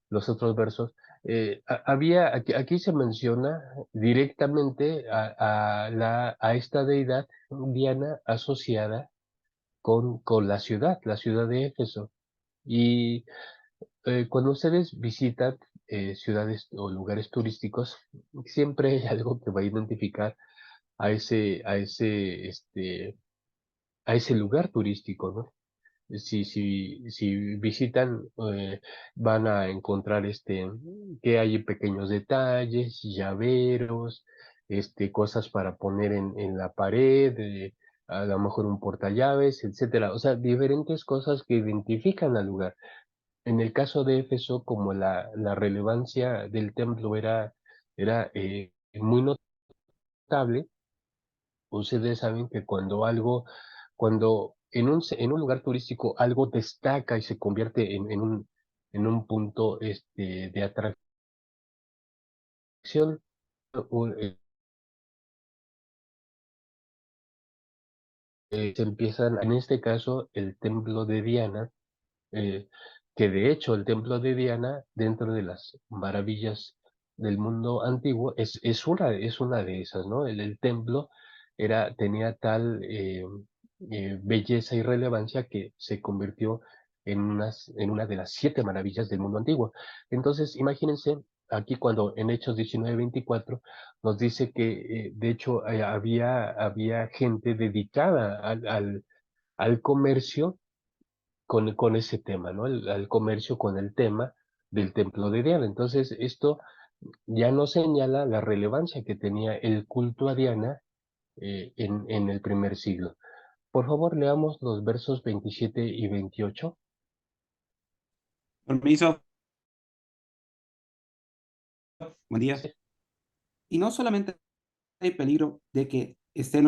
[SPEAKER 1] los otros versos. Aquí se menciona directamente a esta deidad Diana asociada con la ciudad de Éfeso. Y cuando ustedes visitan ciudades o lugares turísticos, siempre hay algo que va a identificar a ese lugar turístico, ¿no? Si visitan, van a encontrar que hay pequeños detalles, llaveros, cosas para poner en la pared, a lo mejor un portallaves, etcétera. O sea, diferentes cosas que identifican al lugar. En el caso de Éfeso, como la relevancia del templo era muy notable, ustedes saben que cuando en un lugar turístico algo destaca y se convierte en un punto de atracción, u- eh, se empiezan, en este caso, el templo de Diana, eh, que de hecho el templo de Diana, dentro de las maravillas del mundo antiguo, es una de esas, ¿no? El templo tenía tal belleza y relevancia que se convirtió en una de las 7 maravillas del mundo antiguo. Entonces, imagínense, aquí cuando en Hechos 19:24 nos dice que de hecho había gente dedicada al comercio con ese tema, ¿no? Al comercio con el tema del templo de Diana. Entonces, esto ya nos señala la relevancia que tenía el culto a Diana en el primer siglo. Por favor, leamos los versos 27 y 28.
[SPEAKER 3] Permiso, buen día.
[SPEAKER 1] Sí.
[SPEAKER 3] Y no solamente hay peligro de que este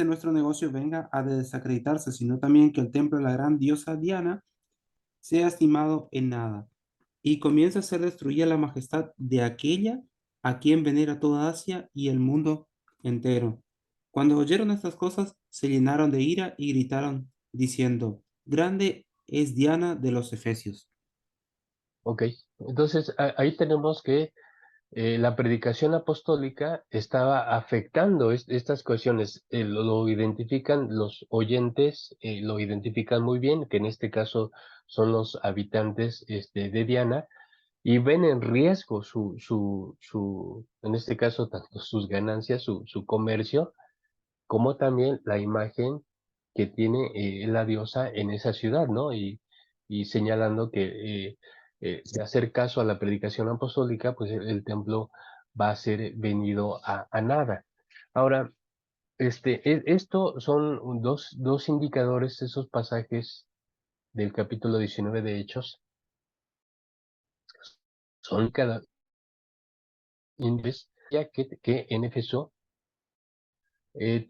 [SPEAKER 3] nuestro negocio venga a desacreditarse, sino también que el templo de la gran diosa Diana sea estimado en nada y comienza a ser destruida la majestad de aquella a quien venera toda Asia y el mundo entero. Cuando oyeron estas cosas, se llenaron de ira y gritaron, diciendo, Grande es Diana de los Efesios.
[SPEAKER 1] Ok, entonces ahí tenemos que la predicación apostólica estaba afectando estas cuestiones. Lo identifican los oyentes, lo identifican muy bien, que en este caso son los habitantes de Diana, y ven en riesgo en este caso, tanto sus ganancias, su comercio, como también la imagen que tiene la diosa en esa ciudad, ¿no? Y señalando que de hacer caso a la predicación apostólica, pues el templo va a ser venido a nada. Ahora, esto son dos indicadores, esos pasajes del capítulo 19 de Hechos, son cada índice que en Éfeso el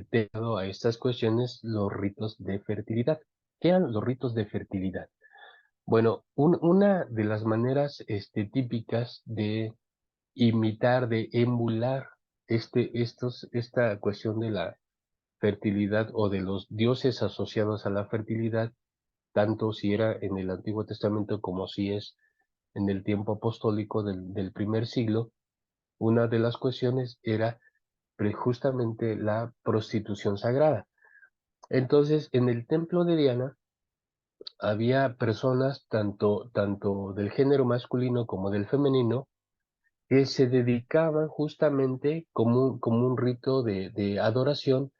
[SPEAKER 1] tema a estas cuestiones, los ritos de fertilidad. ¿Qué eran los ritos de fertilidad? Bueno, una de las maneras típicas de imitar, de emular esta cuestión de la fertilidad o de los dioses asociados a la fertilidad, tanto si era en el Antiguo Testamento como si es en el tiempo apostólico del primer siglo, una de las cuestiones era justamente la prostitución sagrada. Entonces, en el templo de Diana había personas, tanto del género masculino como del femenino, que se dedicaban justamente como un rito de adoración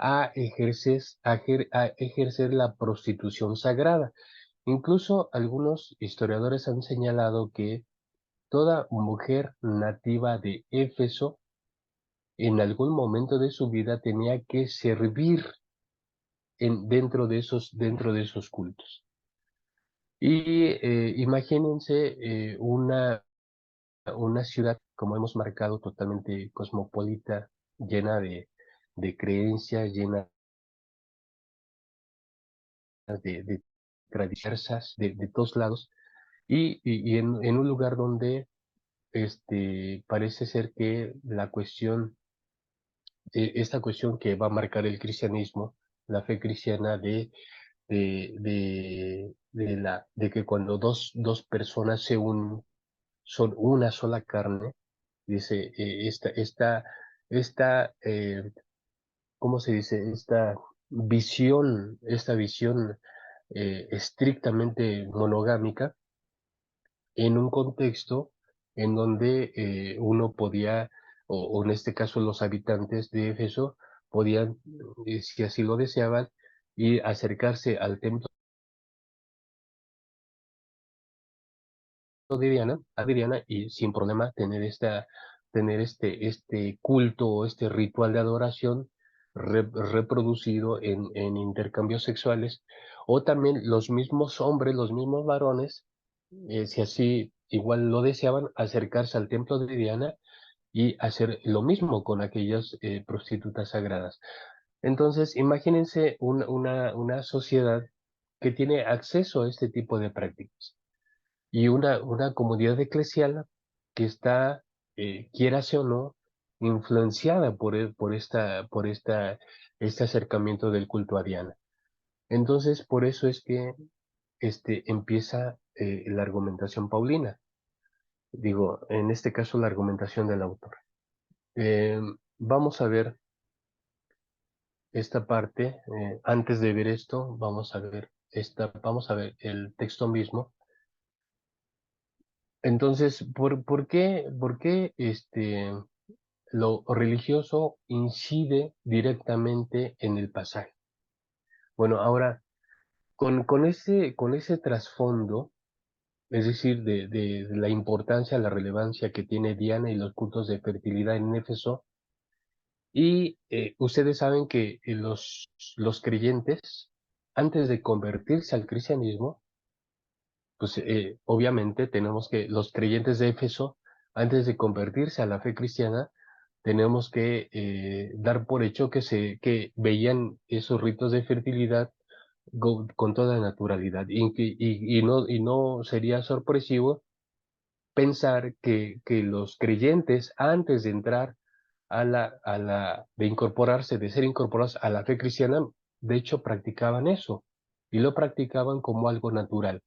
[SPEAKER 1] a ejercer la prostitución sagrada. Incluso algunos historiadores han señalado que toda mujer nativa de Éfeso en algún momento de su vida tenía que servir dentro de esos cultos. Y imagínense una ciudad, como hemos marcado, totalmente cosmopolita, llena de creencias, llena de tradiciones de todos lados, y en un lugar donde parece ser que esta cuestión que va a marcar el cristianismo, la fe cristiana de que cuando dos personas se unen, son una sola carne, dice, esta ¿cómo se dice? Esta visión estrictamente monogámica, en un contexto en donde uno podía, o en este caso los habitantes de Éfeso, podían, si así lo deseaban, y acercarse al templo a Diana, y sin problema tener este culto o este ritual de adoración reproducido en intercambios sexuales, o también los mismos hombres, los mismos varones, si así igual lo deseaban, acercarse al templo de Diana y hacer lo mismo con aquellas prostitutas sagradas. Entonces, imagínense una sociedad que tiene acceso a este tipo de prácticas y una comunidad eclesial que está, quiérase o no, influenciada este acercamiento del culto a Diana. Entonces, por eso es que empieza la argumentación paulina. Digo, en este caso, la argumentación del autor. Vamos a ver esta parte. Antes de ver esto, vamos a ver el texto mismo. Entonces, ¿por qué lo religioso incide directamente en el pasaje? Bueno, ahora, con ese trasfondo, es decir, de la importancia, la relevancia que tiene Diana y los cultos de fertilidad en Éfeso, y ustedes saben que los creyentes, antes de convertirse al cristianismo, pues obviamente tenemos que, los creyentes de Éfeso, antes de convertirse a la fe cristiana, tenemos que dar por hecho que veían esos ritos de fertilidad con toda naturalidad. Y no sería sorpresivo pensar que los creyentes, antes de entrar de ser incorporados a la fe cristiana, de hecho practicaban eso, y lo practicaban como algo natural.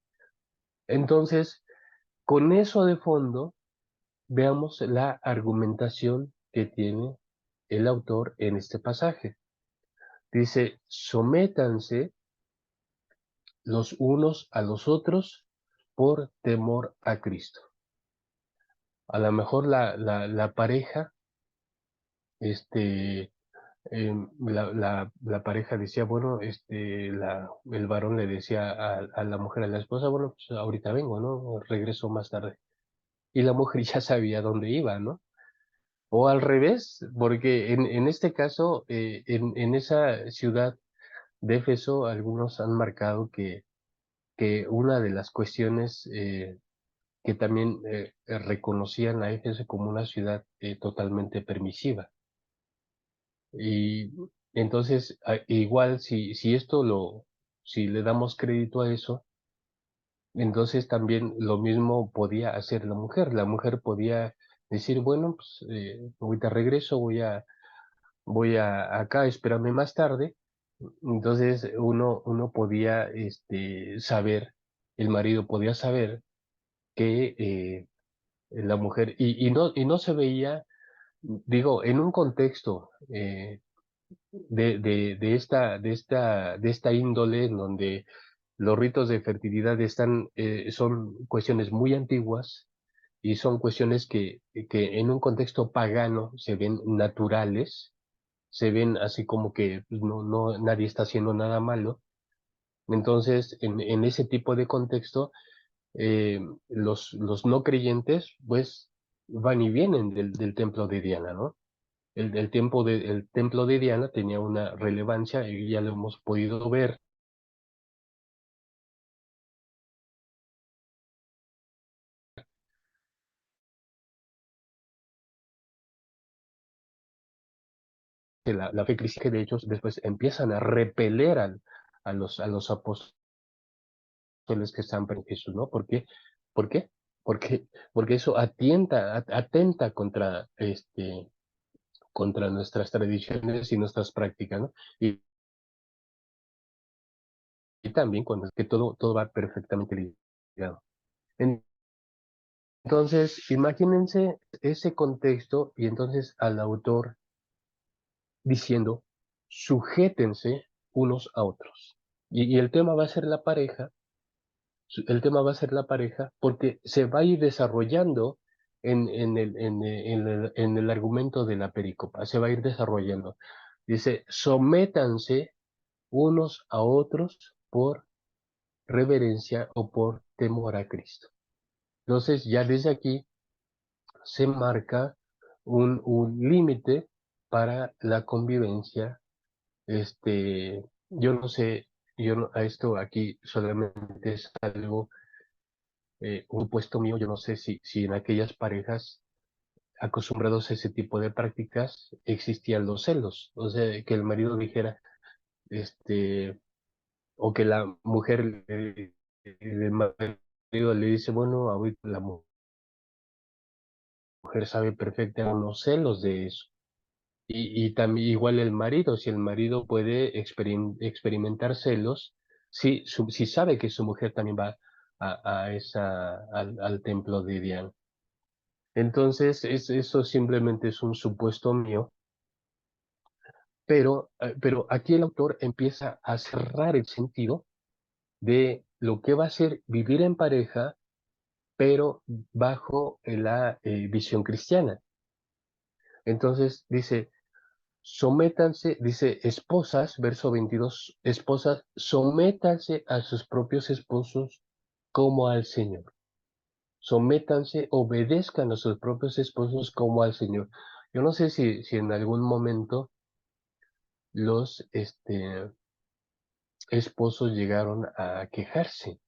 [SPEAKER 1] Entonces, con eso de fondo, veamos la argumentación que tiene el autor en este pasaje. Dice, sométanse los unos a los otros por temor a Cristo. A lo mejor la pareja, la pareja decía, bueno, el varón le decía a la mujer, a la esposa, bueno, pues ahorita vengo, ¿no? Regreso más tarde. Y la mujer ya sabía dónde iba, ¿no? O al revés, porque en este caso, en esa ciudad de Éfeso, algunos han marcado que una de las cuestiones que también reconocían a Éfeso como una ciudad totalmente permisiva. Y entonces, igual si le damos crédito a eso, entonces también lo mismo podía hacer la mujer. La mujer podía decir, bueno, pues ahorita regreso, voy a acá, espérame más tarde. Entonces uno podía saber, el marido podía saber que la mujer, y no se veía, digo, en un contexto de esta índole, en donde los ritos de fertilidad son cuestiones muy antiguas y son cuestiones que en un contexto pagano se ven naturales, se ven así como que pues, nadie está haciendo nada malo. Entonces, en ese tipo de contexto, los no creyentes, pues, van y vienen del templo de Diana, ¿no? El templo de Diana tenía una relevancia, y ya lo hemos podido ver, que la fe cristiana, que de hecho después empiezan a repeler a los apóstoles que están con Jesús, ¿no? ¿Por qué? ¿Por qué? Porque, porque eso atenta contra nuestras tradiciones y nuestras prácticas, ¿no? Y también cuando es que todo va perfectamente ligado. Entonces, imagínense ese contexto y entonces al autor diciendo, sujétense unos a otros. Y el tema va a ser la pareja, el tema va a ser la pareja porque se va a ir desarrollando en el argumento de la pericopa, se va a ir desarrollando. Dice, sométanse unos a otros por reverencia o por temor a Cristo. Entonces, ya desde aquí se marca un límite para la convivencia. Yo no sé, a esto aquí solamente es algo, un puesto mío, yo no sé si en aquellas parejas acostumbrados a ese tipo de prácticas existían los celos, o sea, que el marido dijera, este, o que la mujer, el marido le dice, bueno, ahorita la mujer sabe perfectamente los celos de eso. Y también igual el marido, si el marido puede experimentar celos, si sabe que su mujer también va al templo de Diana. Entonces, eso simplemente es un supuesto mío, pero aquí el autor empieza a cerrar el sentido de lo que va a ser vivir en pareja, pero bajo la visión cristiana. Entonces dice, sométanse, dice, esposas, verso 22, esposas, sométanse a sus propios esposos como al Señor. Sométanse, obedezcan a sus propios esposos como al Señor. Yo no sé si en algún momento los esposos llegaron a quejarse.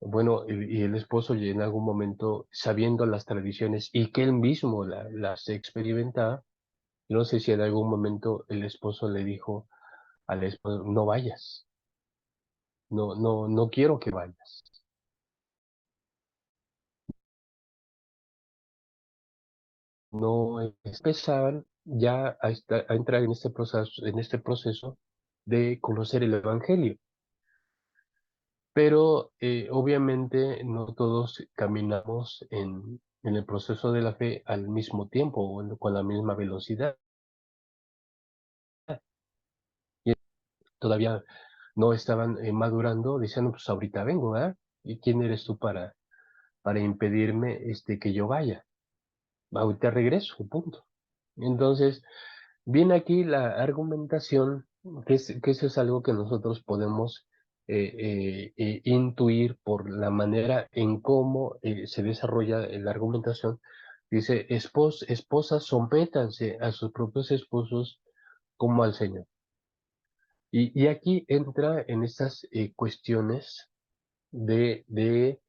[SPEAKER 1] Bueno, y el esposo en algún momento, sabiendo las tradiciones y que él mismo las experimentaba, yo no sé si en algún momento el esposo le dijo al esposo, no vayas, no quiero que vayas. No empezaban ya a entrar en este proceso de conocer el Evangelio. Pero obviamente no todos caminamos en el proceso de la fe al mismo tiempo o con la misma velocidad. Y todavía no estaban madurando, decían, "No, pues ahorita vengo, ¿verdad? ¿Y quién eres tú para impedirme que yo vaya? Ahorita regreso, punto". Entonces, viene aquí la argumentación, que eso es algo que nosotros podemos intuir por la manera en cómo se desarrolla la argumentación. Dice, esposas, sométanse a sus propios esposos como al Señor. Y aquí entra en estas cuestiones de, de,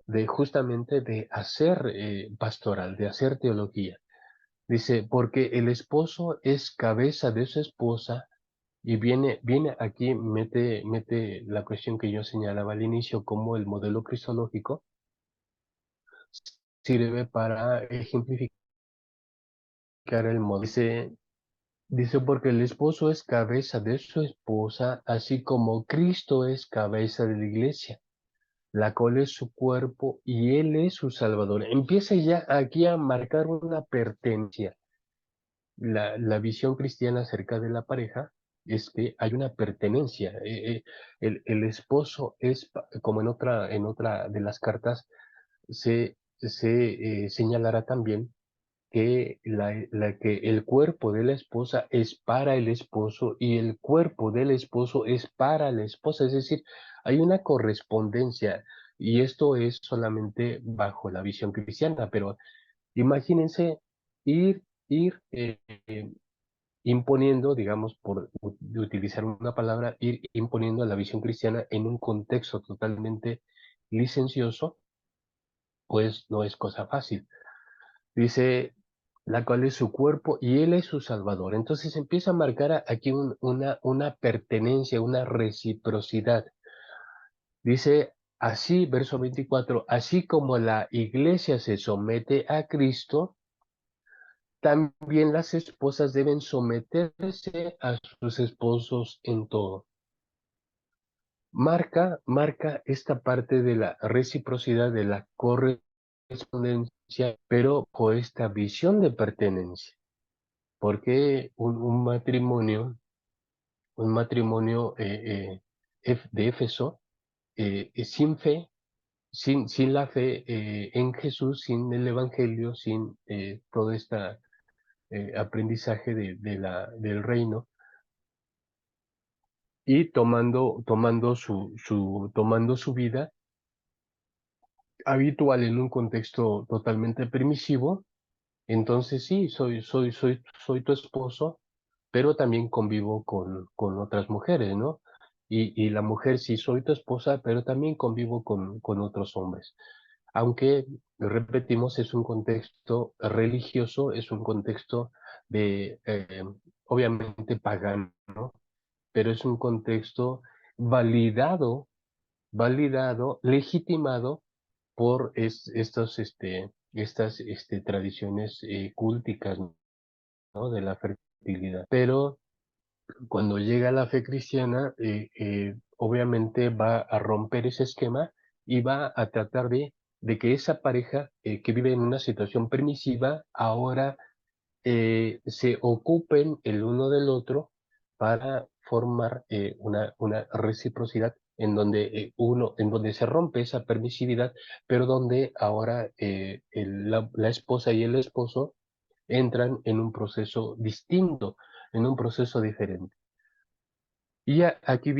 [SPEAKER 1] de justamente de hacer pastoral, de hacer teología. Dice, porque el esposo es cabeza de su esposa, y viene aquí, mete la cuestión que yo señalaba al inicio, como el modelo cristológico sirve para ejemplificar el modelo. Dice, porque el esposo es cabeza de su esposa, así como Cristo es cabeza de la iglesia, la cual es su cuerpo y Él es su Salvador. Empieza ya aquí a marcar una pertenencia. La visión cristiana acerca de la pareja es que hay una pertenencia. El esposo es, como en otra de las cartas, se señalará también que el cuerpo de la esposa es para el esposo y el cuerpo del esposo es para la esposa. Es decir, hay una correspondencia, y esto es solamente bajo la visión cristiana, pero imagínense ir imponiendo, digamos, de utilizar una palabra, ir imponiendo la visión cristiana en un contexto totalmente licencioso, pues no es cosa fácil. Dice, la cual es su cuerpo y Él es su Salvador. Entonces empieza a marcar aquí una pertenencia, una reciprocidad. Dice así, verso 24, así como la iglesia se somete a Cristo, también las esposas deben someterse a sus esposos en todo. Marca esta parte de la reciprocidad, de la correspondencia, pero con esta visión de pertenencia. Porque un matrimonio de Éfeso, sin fe, sin la fe en Jesús, sin el Evangelio, sin todo este aprendizaje del reino, y tomando su vida habitual en un contexto totalmente permisivo. Entonces sí, soy tu esposo, pero también convivo con otras mujeres, ¿no? Y la mujer, sí, soy tu esposa, pero también convivo con otros hombres. Aunque, repetimos, es un contexto religioso, es un contexto obviamente pagano, ¿no? Pero es un contexto validado, legitimado por estas tradiciones culticas, ¿no? De la fertilidad. Pero cuando llega la fe cristiana, obviamente va a romper ese esquema y va a tratar de que esa pareja que vive en una situación permisiva ahora se ocupen el uno del otro para formar una reciprocidad en donde se rompe esa permisividad, pero donde ahora la esposa y el esposo entran en un proceso distinto, en un proceso diferente. Y aquí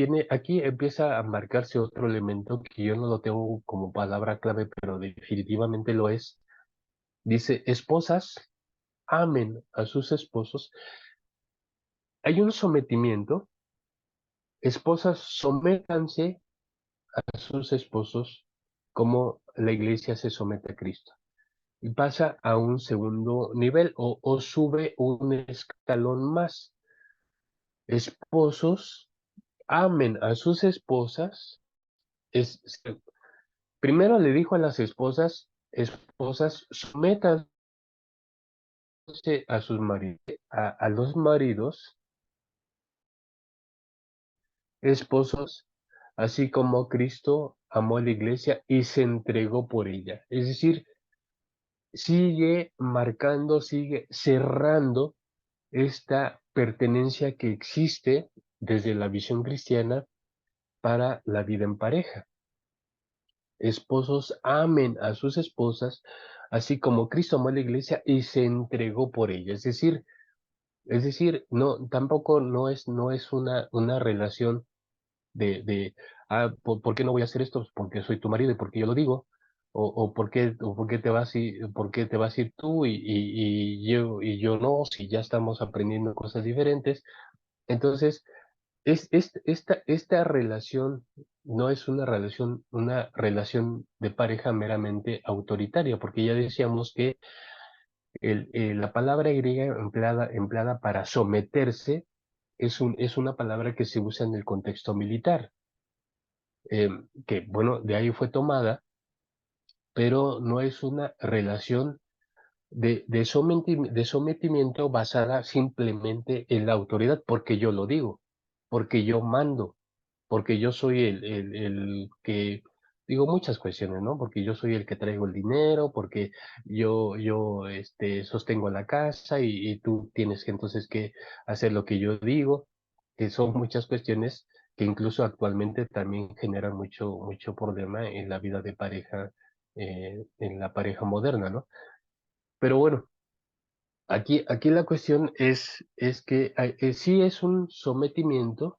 [SPEAKER 1] empieza a marcarse otro elemento que yo no lo tengo como palabra clave, pero definitivamente lo es. Dice, esposas, amen a sus esposos. Hay un sometimiento. Esposas, sométanse a sus esposos como la iglesia se somete a Cristo. Y pasa a un segundo nivel o sube un escalón más. Esposos, amen a sus esposas. Es, Primero le dijo a las esposas, sométanse a sus maridos, a los maridos, esposos, así como Cristo amó a la iglesia y se entregó por ella. Es decir, sigue marcando, sigue cerrando esta pertenencia que existe desde la visión cristiana para la vida en pareja. Esposos amen a sus esposas, así como Cristo amó a la iglesia y se entregó por ella. Es decir, no, tampoco no es una relación ¿por qué no voy a hacer esto? Porque soy tu marido y porque yo lo digo. ¿Por qué te vas a ir tú y yo no, si ya estamos aprendiendo cosas diferentes? Entonces, esta relación no es una relación de pareja meramente autoritaria, porque ya decíamos que la palabra griega empleada para someterse es una palabra que se usa en el contexto militar, que bueno, de ahí fue tomada, pero no es una relación de sometimiento basada simplemente en la autoridad, porque yo lo digo, porque yo mando, porque yo soy el que digo muchas cuestiones, ¿no? Porque yo soy el que traigo el dinero, porque yo sostengo la casa y tú tienes que entonces que hacer lo que yo digo, que son muchas cuestiones que incluso actualmente también generan mucho problema en la vida de pareja, en la pareja moderna, ¿no? Pero bueno, aquí la cuestión es que sí es un sometimiento,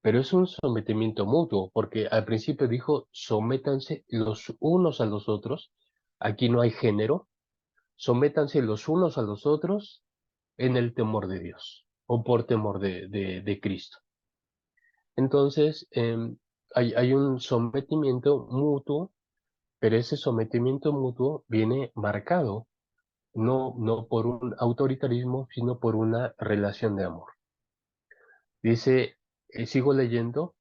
[SPEAKER 1] pero es un sometimiento mutuo, porque al principio dijo, sométanse los unos a los otros, aquí no hay género, sométanse los unos a los otros en el temor de Dios, o por temor de Cristo. Entonces, hay un sometimiento mutuo, pero ese sometimiento mutuo viene marcado no por un autoritarismo, sino por una relación de amor. Dice, sigo leyendo,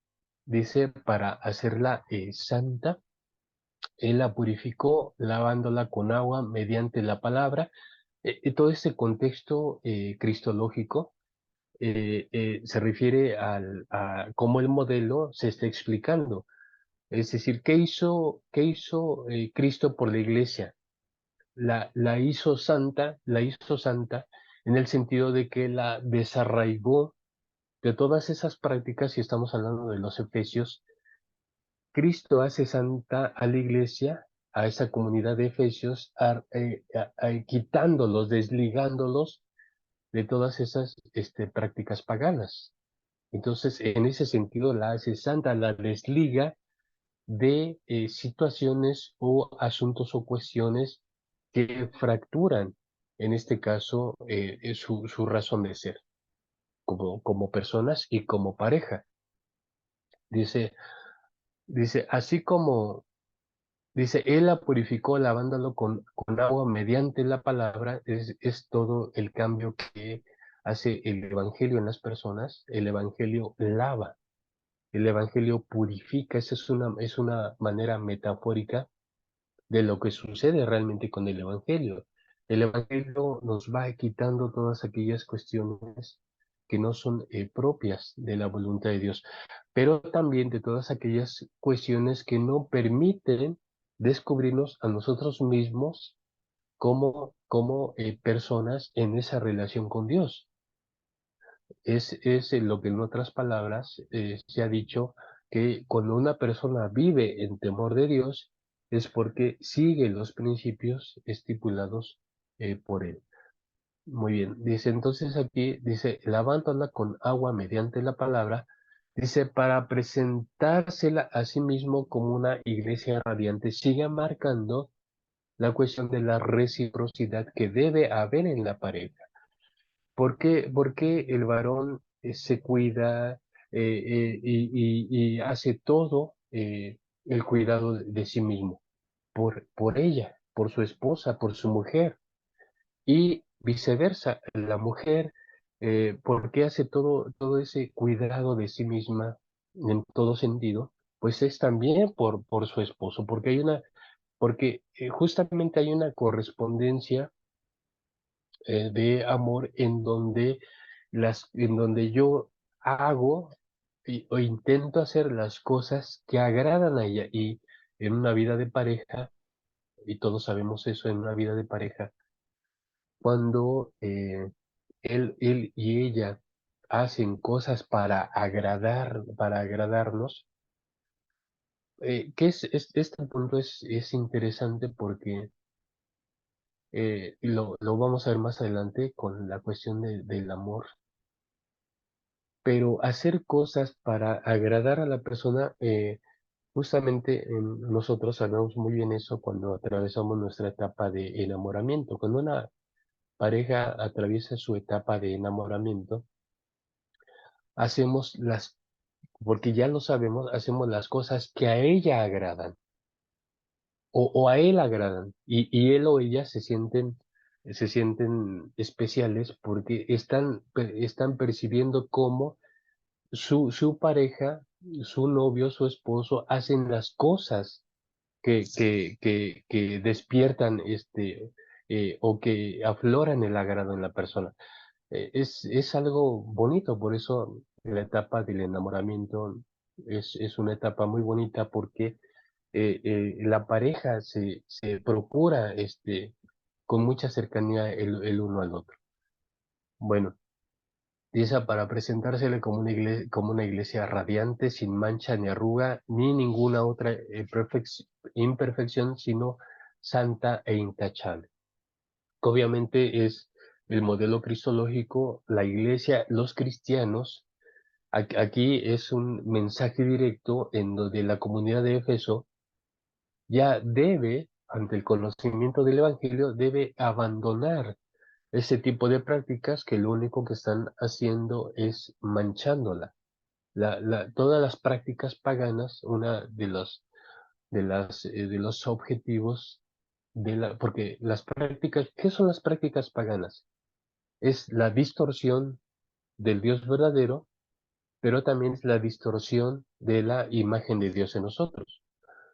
[SPEAKER 1] dice, para hacerla santa, él la purificó lavándola con agua mediante la palabra. Todo este contexto cristológico se refiere a cómo el modelo se está explicando. Es decir, ¿qué hizo Cristo por la iglesia? La hizo santa en el sentido de que la desarraigó de todas esas prácticas, si estamos hablando de los Efesios. Cristo hace santa a la iglesia, a esa comunidad de Efesios, quitándolos, desligándolos de todas esas prácticas paganas. Entonces, en ese sentido, la hace santa, la desliga de situaciones o asuntos o cuestiones que fracturan, en este caso, su razón de ser, como personas y como pareja. Dice, así como, dice, Él la purificó lavándolo con agua mediante la palabra, es todo el cambio que hace el Evangelio en las personas. El Evangelio lava, el Evangelio purifica. Esa es una manera metafórica de lo que sucede realmente con el Evangelio. El Evangelio nos va quitando todas aquellas cuestiones que no son propias de la voluntad de Dios, pero también de todas aquellas cuestiones que no permiten descubrirnos a nosotros mismos como personas en esa relación con Dios. Es lo que en otras palabras se ha dicho, que cuando una persona vive en temor de Dios es porque sigue los principios estipulados por él. Muy bien, dice entonces aquí, dice, lavándola con agua mediante la palabra, dice, para presentársela a sí mismo como una iglesia radiante, sigue marcando la cuestión de la reciprocidad que debe haber en la pareja. ¿Por qué el varón se cuida y hace todo el cuidado de sí mismo? Por ella, por su esposa, por su mujer. Y viceversa, la mujer, ¿por qué hace todo ese cuidado de sí misma en todo sentido? Pues es también por su esposo, porque justamente hay una correspondencia de amor en donde yo hago o intento hacer las cosas que agradan a ella. Y en una vida de pareja, y todos sabemos eso, en una vida de pareja, cuando él y ella hacen cosas para agradarnos, este punto es interesante porque lo vamos a ver más adelante con la cuestión del amor, pero hacer cosas para agradar a la persona, justamente nosotros sabemos muy bien eso cuando atravesamos nuestra etapa de enamoramiento. Cuando una pareja atraviesa su etapa de enamoramiento, hacemos porque ya lo sabemos, hacemos las cosas que a ella agradan o a él agradan y él o ella se sienten especiales porque están percibiendo cómo su pareja, su novio, su esposo hacen las cosas que despiertan o que afloran el agrado en la persona. Es algo bonito, por eso la etapa del enamoramiento es una etapa muy bonita porque la pareja se procura con mucha cercanía el uno al otro. Bueno, dice para presentársele como una iglesia radiante, sin mancha ni arruga, ni ninguna otra imperfección, sino santa e intachable. Obviamente es el modelo cristológico, la iglesia, los cristianos. Aquí es un mensaje directo en donde la comunidad de Éfeso ya debe, ante el conocimiento del Evangelio, debe abandonar ese tipo de prácticas que lo único que están haciendo es manchándola. Todas las prácticas paganas, una de los objetivos porque las prácticas, ¿qué son las prácticas paganas? Es la distorsión del Dios verdadero, pero también es la distorsión de la imagen de Dios en nosotros.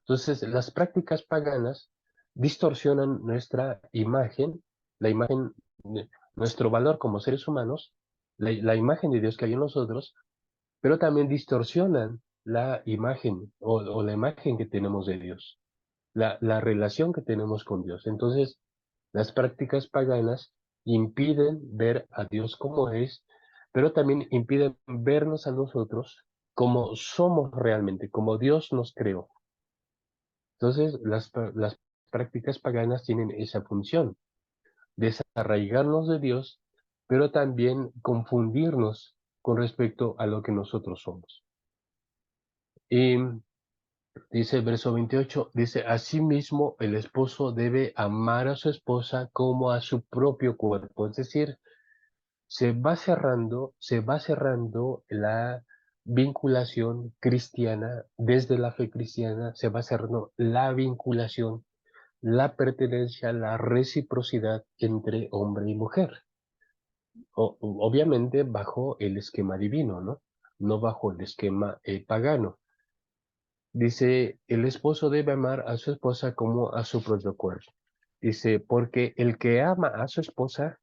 [SPEAKER 1] Entonces, las prácticas paganas distorsionan nuestra imagen, la imagen, nuestro valor como seres humanos, la imagen de Dios que hay en nosotros, pero también distorsionan la imagen o la imagen que tenemos de Dios, la relación que tenemos con Dios. Entonces, las prácticas paganas impiden ver a Dios como es, pero también impiden vernos a nosotros como somos realmente, como Dios nos creó. Entonces, las prácticas paganas tienen esa función, desarraigarnos de Dios, pero también confundirnos con respecto a lo que nosotros somos. Y dice el verso 28, dice, asimismo el esposo debe amar a su esposa como a su propio cuerpo. Es decir, se va cerrando la vinculación cristiana, desde la fe cristiana, se va cerrando la vinculación, la pertenencia, la reciprocidad entre hombre y mujer. Obviamente bajo el esquema divino, ¿no? No bajo el esquema pagano. Dice, el esposo debe amar a su esposa como a su propio cuerpo. Dice, porque el que ama a su esposa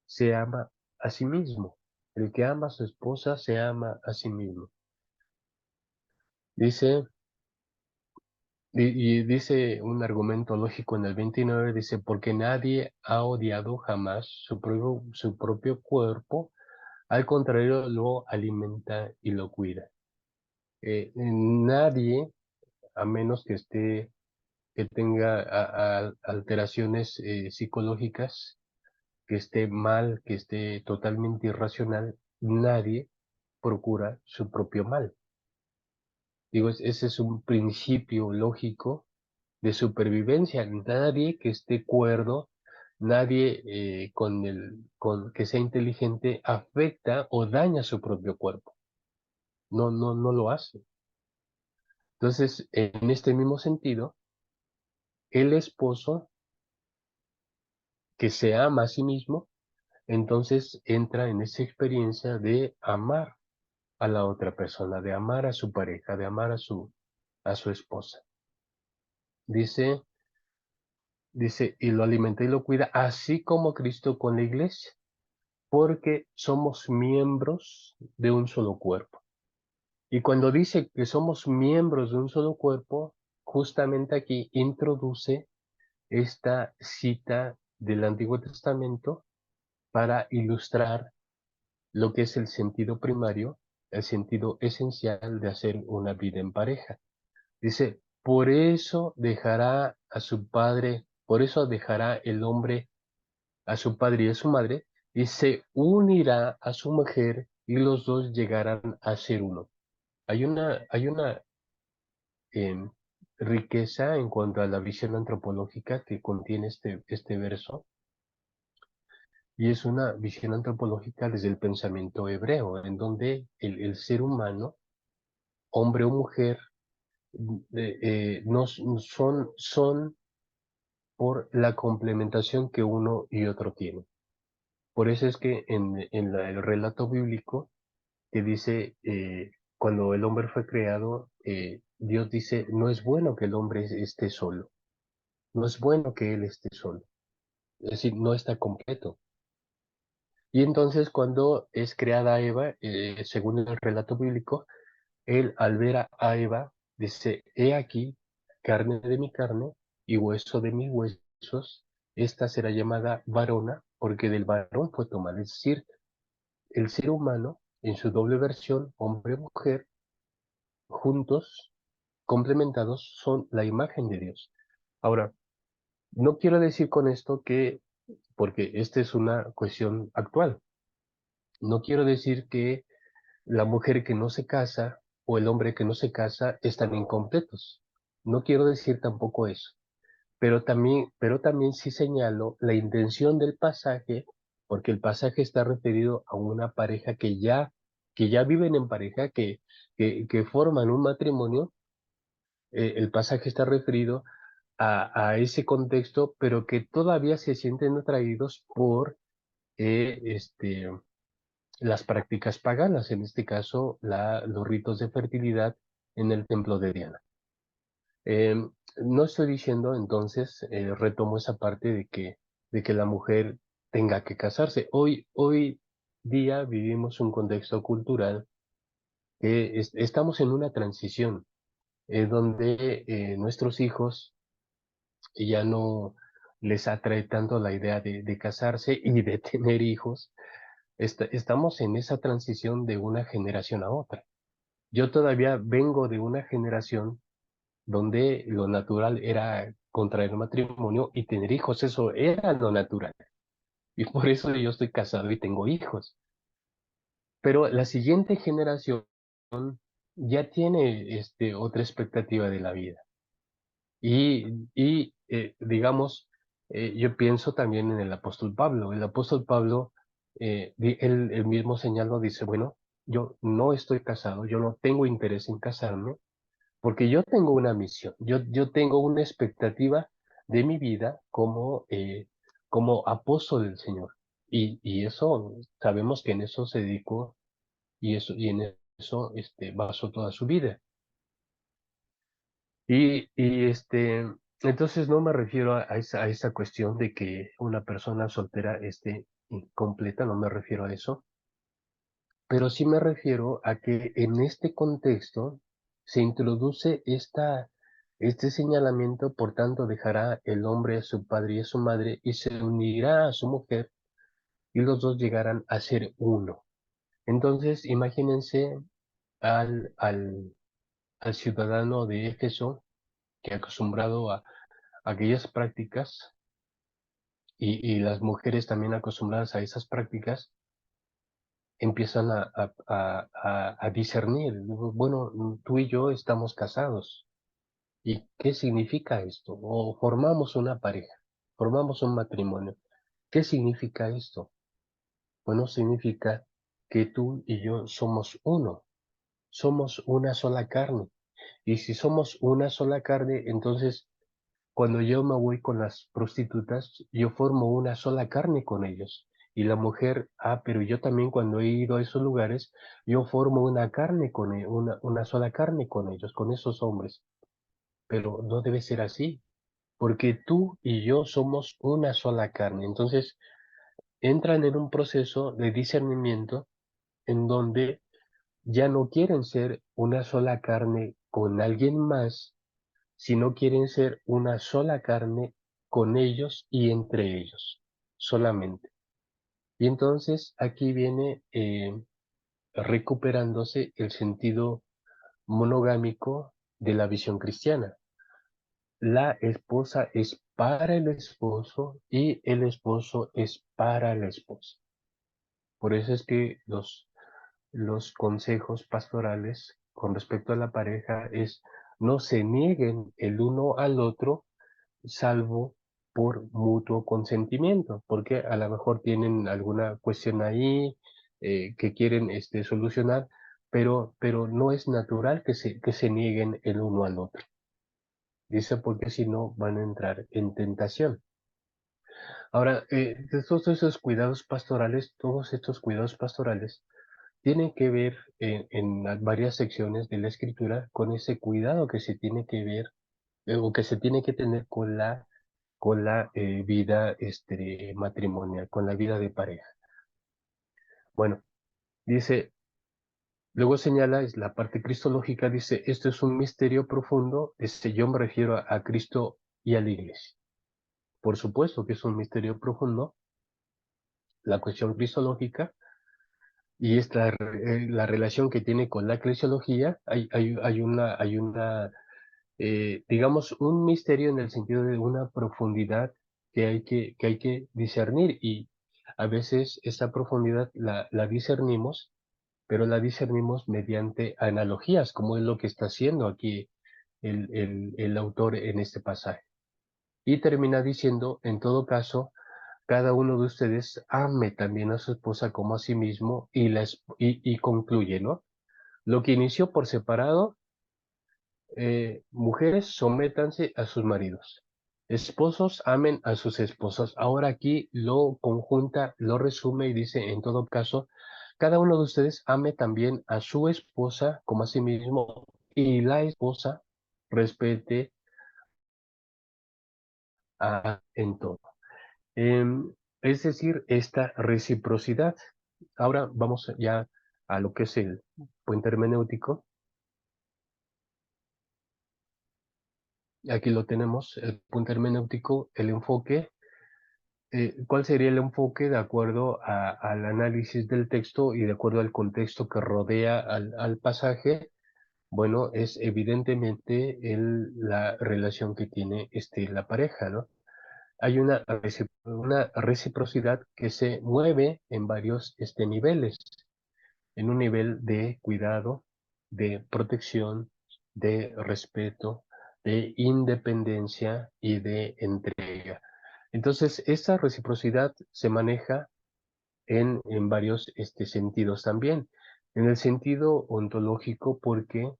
[SPEAKER 1] se ama a sí mismo. El que ama a su esposa se ama a sí mismo. Dice, y dice un argumento lógico en el 29, dice, porque nadie ha odiado jamás su propio cuerpo, al contrario, lo alimenta y lo cuida. Nadie, a menos que tenga alteraciones psicológicas, que esté mal, que esté totalmente irracional, nadie procura su propio mal. Digo, ese es un principio lógico de supervivencia. Nadie que esté cuerdo, nadie que sea inteligente afecta o daña su propio cuerpo. No lo hace. Entonces, en este mismo sentido, el esposo que se ama a sí mismo, entonces entra en esa experiencia de amar a la otra persona, de amar a su pareja, de amar a su esposa. Dice, y lo alimenta y lo cuida, así como Cristo con la iglesia, porque somos miembros de un solo cuerpo. Y cuando dice que somos miembros de un solo cuerpo, justamente aquí introduce esta cita del Antiguo Testamento para ilustrar lo que es el sentido primario, el sentido esencial de hacer una vida en pareja. Dice, por eso dejará a su padre, por eso dejará el hombre a su padre y a su madre, y se unirá a su mujer, y los dos llegarán a ser uno. Hay una em, riqueza en cuanto a la visión antropológica que contiene este verso, y es una visión antropológica desde el pensamiento hebreo, en donde el ser humano, hombre o mujer, no son por la complementación que uno y otro tienen. Por eso es que el relato bíblico que dice, cuando el hombre fue creado, Dios dice, no es bueno que el hombre esté solo, no es bueno que él esté solo, es decir, no está completo. Y entonces cuando es creada Eva, según el relato bíblico, él al ver a Eva, dice, he aquí, carne de mi carne y hueso de mis huesos, esta será llamada varona, porque del varón fue tomada. Es decir, el ser humano, en su doble versión, hombre y mujer, juntos, complementados, son la imagen de Dios. Ahora, no quiero decir con esto que, porque esta es una cuestión actual, no quiero decir que la mujer que no se casa o el hombre que no se casa están incompletos. No quiero decir tampoco eso, pero también sí señalo la intención del pasaje, porque el pasaje está referido a una pareja que ya viven en pareja, que forman un matrimonio. El pasaje está referido a ese contexto, pero que todavía se sienten atraídos por las prácticas paganas, en este caso los ritos de fertilidad en el templo de Diana. No estoy diciendo entonces, retomo esa parte de que la mujer tenga que casarse. Hoy día vivimos un contexto cultural que estamos en una transición, donde nuestros hijos ya no les atrae tanto la idea de casarse y de tener hijos. Estamos en esa transición de una generación a otra. Yo todavía vengo de una generación donde lo natural era contraer matrimonio y tener hijos, eso era lo natural. Y por eso yo estoy casado y tengo hijos. Pero la siguiente generación ya tiene otra expectativa de la vida. Digamos, yo pienso también en el apóstol Pablo. El apóstol Pablo, él mismo señaló, dice, bueno, yo no estoy casado, yo no tengo interés en casarme, porque yo tengo una misión, yo tengo una expectativa de mi vida como apóstol del Señor. Y eso, sabemos que en eso se dedicó y en eso basó toda su vida. Entonces no me refiero a esa cuestión de que una persona soltera esté incompleta, no me refiero a eso, pero sí me refiero a que en este contexto se introduce este señalamiento, por tanto dejará el hombre a su padre y a su madre y se unirá a su mujer y los dos llegarán a ser uno. Entonces imagínense al ciudadano de Éfeso que acostumbrado a aquellas prácticas y las mujeres también acostumbradas a esas prácticas empiezan a discernir. Bueno, tú y yo estamos casados. ¿Y qué significa esto? O formamos una pareja, formamos un matrimonio. ¿Qué significa esto? Bueno, significa que tú y yo somos uno, somos una sola carne. Y si somos una sola carne, entonces cuando yo me voy con las prostitutas, yo formo una sola carne con ellos. Y la mujer, pero yo también cuando he ido a esos lugares, yo formo una carne una sola carne con ellos, con esos hombres. Pero no debe ser así, porque tú y yo somos una sola carne. Entonces, entran en un proceso de discernimiento en donde ya no quieren ser una sola carne con alguien más, si no quieren ser una sola carne con ellos y entre ellos, solamente. Y entonces aquí viene recuperándose el sentido monogámico de la visión cristiana. La esposa es para el esposo y el esposo es para la esposa. Por eso es que los consejos pastorales con respecto a la pareja es no se nieguen el uno al otro salvo por mutuo consentimiento, porque a lo mejor tienen alguna cuestión ahí que quieren solucionar, pero no es natural que se nieguen el uno al otro. Dice porque si no van a entrar en tentación. Ahora, todos estos cuidados pastorales tienen que ver en las varias secciones de la escritura con ese cuidado que se tiene que ver o que se tiene que tener con la vida matrimonial, con la vida de pareja. Bueno, dice, luego señala, es la parte cristológica, dice, esto es un misterio profundo, yo me refiero a Cristo y a la iglesia. Por supuesto que es un misterio profundo, la cuestión cristológica, y esta, la relación que tiene con la eclesiología, hay una digamos, un misterio en el sentido de una profundidad que hay que discernir y a veces esa profundidad la discernimos, pero la discernimos mediante analogías, como es lo que está haciendo aquí el autor en este pasaje. Y termina diciendo, en todo caso, cada uno de ustedes ame también a su esposa como a sí mismo y concluye, ¿no? Lo que inició por separado, mujeres, sométanse a sus maridos. Esposos, amen a sus esposas. Ahora aquí lo conjunta, lo resume y dice, en todo caso, cada uno de ustedes ame también a su esposa como a sí mismo y la esposa respete en todo. Es decir, esta reciprocidad. Ahora vamos ya a lo que es el puente hermenéutico. Aquí lo tenemos, el punto hermenéutico, el enfoque. ¿Cuál sería el enfoque de acuerdo al análisis del texto y de acuerdo al contexto que rodea al pasaje? Bueno, es evidentemente la relación que tiene la pareja, ¿no? Hay una reciprocidad que se mueve en varios niveles, en un nivel de cuidado, de protección, de respeto, de independencia y de entrega. Entonces, esta reciprocidad se maneja en varios sentidos también. En el sentido ontológico, porque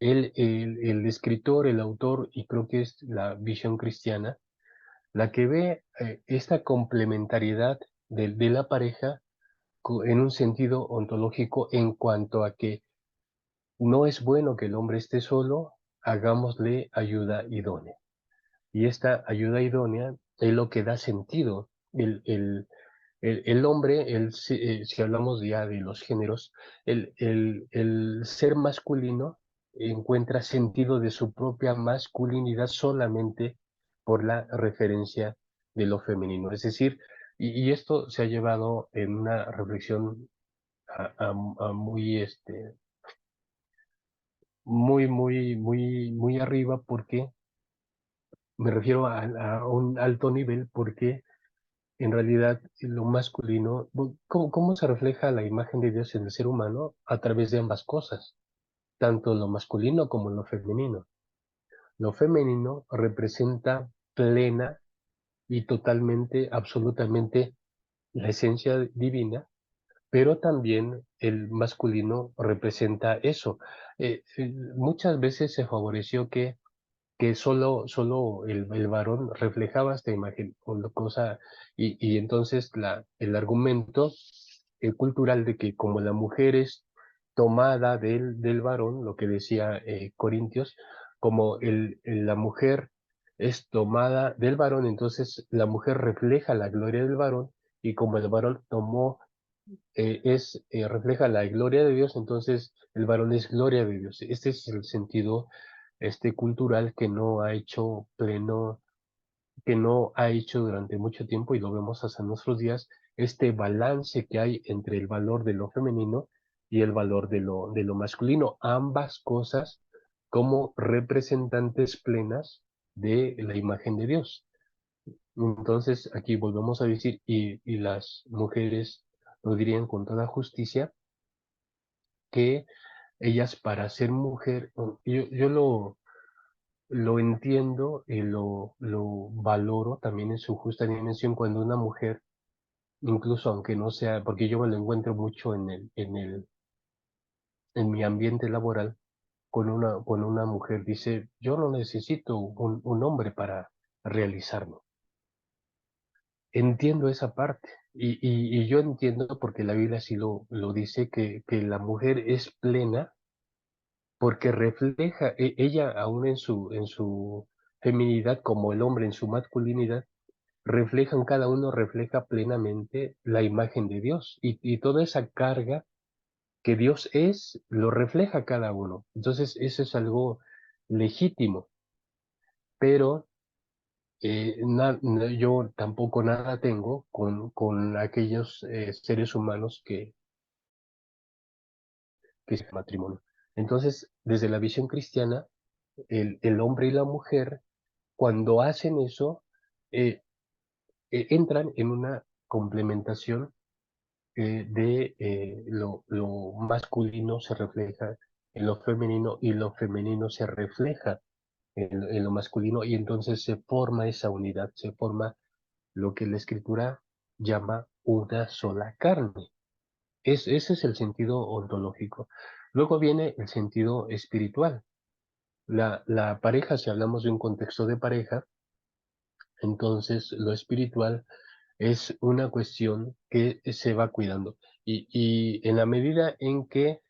[SPEAKER 1] el escritor, el autor, y creo que es la visión cristiana, la que ve esta complementariedad de la pareja en un sentido ontológico en cuanto a que no es bueno que el hombre esté solo, hagámosle ayuda idónea. Y esta ayuda idónea es lo que da sentido. El hombre, si hablamos ya de los géneros, el ser masculino encuentra sentido de su propia masculinidad solamente por la referencia de lo femenino. Es decir, y esto se ha llevado en una reflexión a muy arriba porque me refiero a un alto nivel porque en realidad lo masculino, ¿cómo se refleja la imagen de Dios en el ser humano? A través de ambas cosas, tanto lo masculino como lo femenino. Lo femenino representa plena y totalmente, absolutamente la esencia divina, pero también el masculino representa eso. Muchas veces se favoreció que solo el varón reflejaba esta imagen o cosa, y entonces el argumento cultural de que como la mujer es tomada del varón, lo que decía Corintios, como la mujer es tomada del varón, entonces la mujer refleja la gloria del varón, y como el varón refleja la gloria de Dios, entonces el varón es gloria de Dios. Este es el sentido cultural que no ha hecho que no ha hecho durante mucho tiempo, y lo vemos hasta nuestros días, este balance que hay entre el valor de lo femenino y el valor de lo masculino, ambas cosas como representantes plenas de la imagen de Dios. Entonces, aquí volvemos a decir, y las mujeres lo dirían con toda justicia, que ellas para ser mujer, yo lo entiendo y lo valoro también en su justa dimensión cuando una mujer, incluso aunque no sea, porque yo me lo encuentro mucho en mi ambiente laboral, cuando una mujer dice, yo no necesito un hombre para realizarme. Entiendo esa parte. Y yo entiendo porque la Biblia así lo dice, que la mujer es plena porque refleja, ella aún en su feminidad como el hombre en su masculinidad, reflejan, cada uno refleja plenamente la imagen de Dios y toda esa carga que Dios es, lo refleja cada uno. Entonces, eso es algo legítimo, pero yo tampoco nada tengo con aquellos seres humanos que es matrimonio. Entonces, desde la visión cristiana, el hombre y la mujer, cuando hacen eso, eh, entran en una complementación lo masculino se refleja en lo femenino y lo femenino se refleja en lo masculino y entonces se forma esa unidad, se forma lo que la escritura llama una sola carne. Ese es el sentido ontológico. Luego viene el sentido espiritual. La pareja, si hablamos de un contexto de pareja, entonces lo espiritual es una cuestión que se va cuidando. Y en la medida en que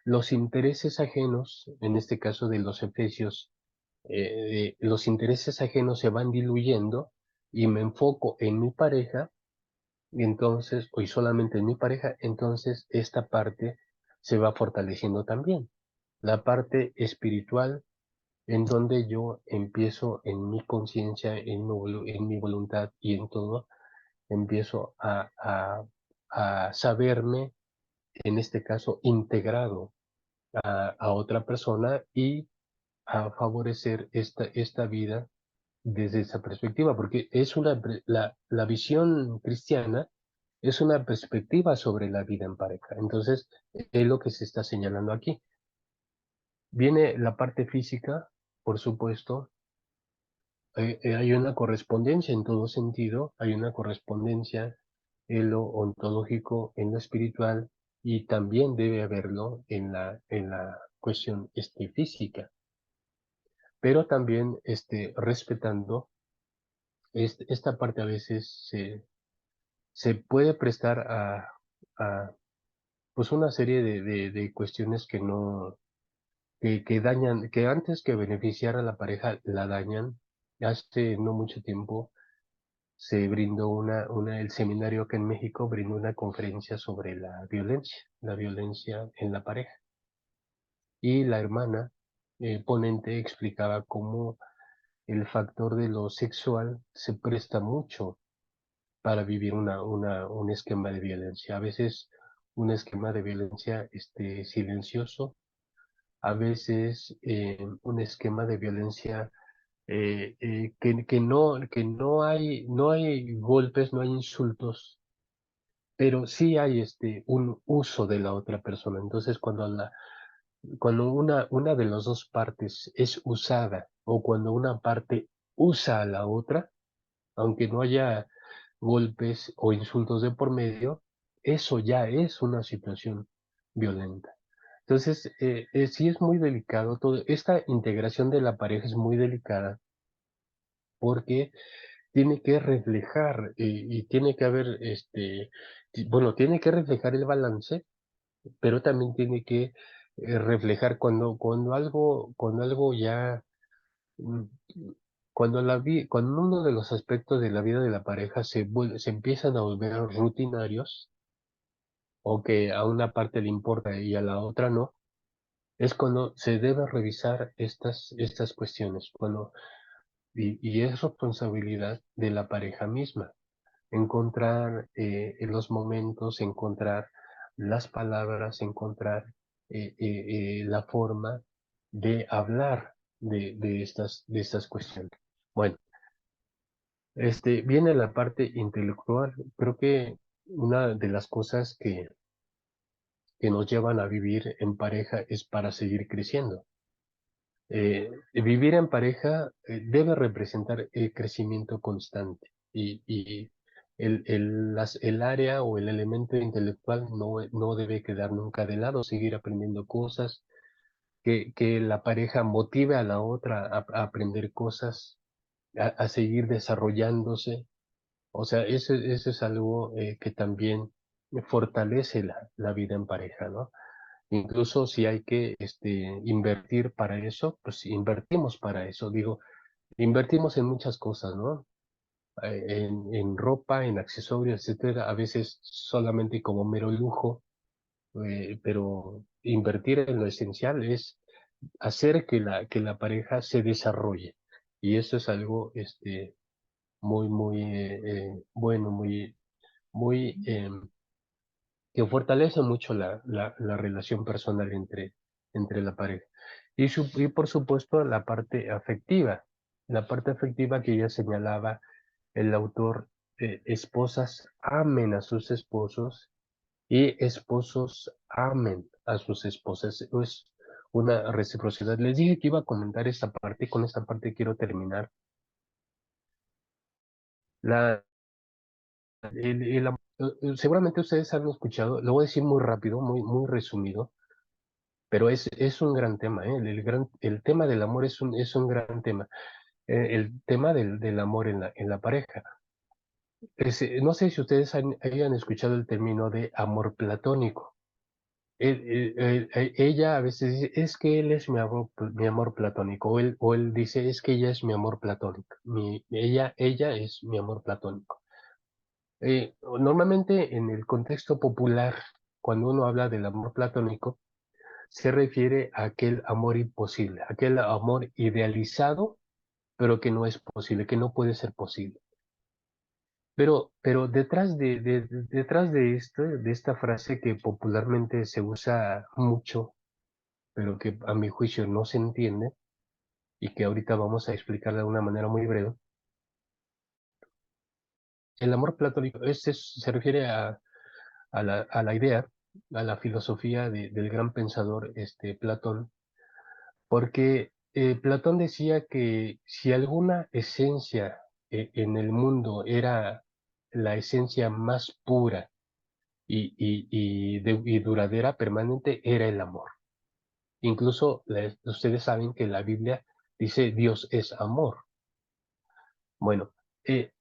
[SPEAKER 1] los intereses ajenos, en este caso de los efesios, los intereses ajenos se van diluyendo y me enfoco en mi pareja, y entonces, hoy solamente en mi pareja, entonces esta parte se va fortaleciendo también. La parte espiritual, en donde yo empiezo en mi conciencia, en mi voluntad y en todo, empiezo a saberme, en este caso, integrado a otra persona y a favorecer esta vida desde esa perspectiva, porque es la visión cristiana es una perspectiva sobre la vida en pareja. Entonces, es lo que se está señalando aquí. Viene la parte física, por supuesto, hay una correspondencia en todo sentido, hay una correspondencia en lo ontológico, en lo espiritual, y también debe haberlo en la cuestión física, pero también respetando esta parte a veces se puede prestar a, pues una serie de cuestiones que no, que dañan, que antes que beneficiar a la pareja la dañan. Hace no mucho tiempo se brindó el seminario que en México brindó una conferencia sobre la violencia en la pareja. Y la hermana ponente explicaba cómo el factor de lo sexual se presta mucho para vivir un esquema de violencia. A veces un esquema de violencia silencioso, a veces un esquema de violencia que no hay golpes, no hay insultos, pero sí hay un uso de la otra persona. Entonces, cuando una de las dos partes es usada o cuando una parte usa a la otra, aunque no haya golpes o insultos de por medio, eso ya es una situación violenta. Entonces, sí es muy delicado todo. Esta integración de la pareja es muy delicada porque tiene que reflejar y tiene que haber, bueno, tiene que reflejar el balance, pero también tiene que reflejar cuando algo ya, mm, cuando uno de los aspectos de la vida de la pareja se empiezan a volver rutinarios, o que a una parte le importa y a la otra no, es cuando se debe revisar estas cuestiones, y es responsabilidad de la pareja misma encontrar los momentos, encontrar las palabras, encontrar la forma de hablar de estas cuestiones. Bueno, viene la parte intelectual. Creo que una de las cosas que nos llevan a vivir en pareja es para seguir creciendo. Vivir en pareja debe representar el crecimiento constante y el área o el elemento intelectual no debe quedar nunca de lado, seguir aprendiendo cosas, que la pareja motive a la otra a aprender cosas, a seguir desarrollándose. O sea, eso es algo que también fortalece la vida en pareja, ¿no? Incluso si hay que invertir para eso, pues invertimos para eso. Digo, invertimos en muchas cosas, ¿no? En ropa, en accesorios, etcétera. A veces solamente como mero lujo, pero invertir en lo esencial es hacer que la pareja se desarrolle. Y eso es algo muy bueno, muy que fortalece mucho la relación personal entre la pareja. Y por supuesto la parte afectiva que ya señalaba el autor, esposas amen a sus esposos y esposos amen a sus esposas. Es una reciprocidad. Les dije que iba a comentar esta parte y con esta parte quiero terminar. La, seguramente ustedes han escuchado, lo voy a decir muy rápido, muy resumido. Pero es un gran tema, ¿eh? El tema del amor es un gran tema. El tema del amor en la pareja. No sé si ustedes hayan escuchado el término de amor platónico. Ella a veces dice, es que él es mi amor platónico, o él dice, es que ella es mi amor platónico. Ella es mi amor platónico. Normalmente en el contexto popular, cuando uno habla del amor platónico, se refiere a aquel amor imposible, aquel amor idealizado, pero que no es posible, que no puede ser posible. Pero detrás de esta frase que popularmente se usa mucho, pero que a mi juicio no se entiende, y que ahorita vamos a explicarla de una manera muy breve, el amor platónico se refiere a la idea, a la filosofía del gran pensador Platón, porque Platón decía que si alguna esencia en el mundo era la esencia más pura y duradera, permanente, era el amor. Incluso ustedes saben que la Biblia dice Dios es amor. Bueno,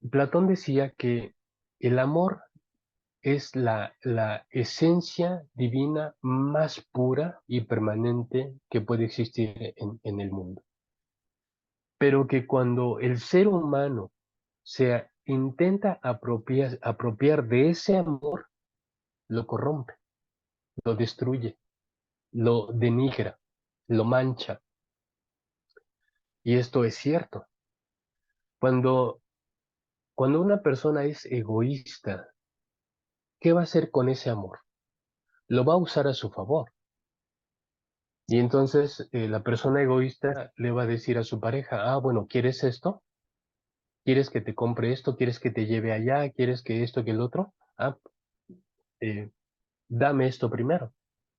[SPEAKER 1] Platón decía que el amor es la esencia divina más pura y permanente que puede existir en el mundo. Pero que cuando el ser humano se intenta apropiar de ese amor, lo corrompe, lo destruye, lo denigra, lo mancha. Y esto es cierto. Cuando, cuando una persona es egoísta, ¿qué va a hacer con ese amor? Lo va a usar a su favor. Y entonces la persona egoísta le va a decir a su pareja, ah, bueno, ¿quieres esto? ¿Quieres que te compre esto? ¿Quieres que te lleve allá? ¿Quieres que esto, que el otro? Ah, eh, dame esto primero.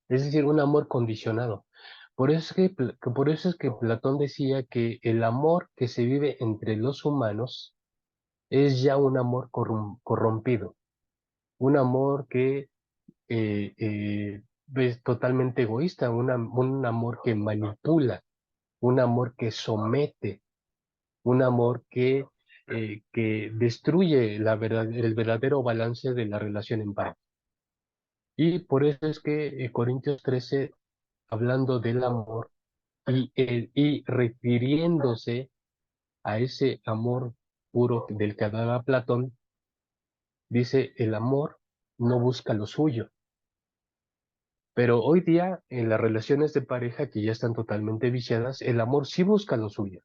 [SPEAKER 1] Es decir, un amor condicionado. Por eso es que Platón decía que el amor que se vive entre los humanos es ya un amor corrompido, un amor que es totalmente egoísta, un amor que manipula, un amor que somete, un amor que destruye el verdadero balance de la relación en pareja. Y por eso es que Corintios 13, hablando del amor y refiriéndose a ese amor puro del que hablaba Platón, dice, el amor no busca lo suyo. Pero hoy día, en las relaciones de pareja que ya están totalmente viciadas, el amor sí busca lo suyo.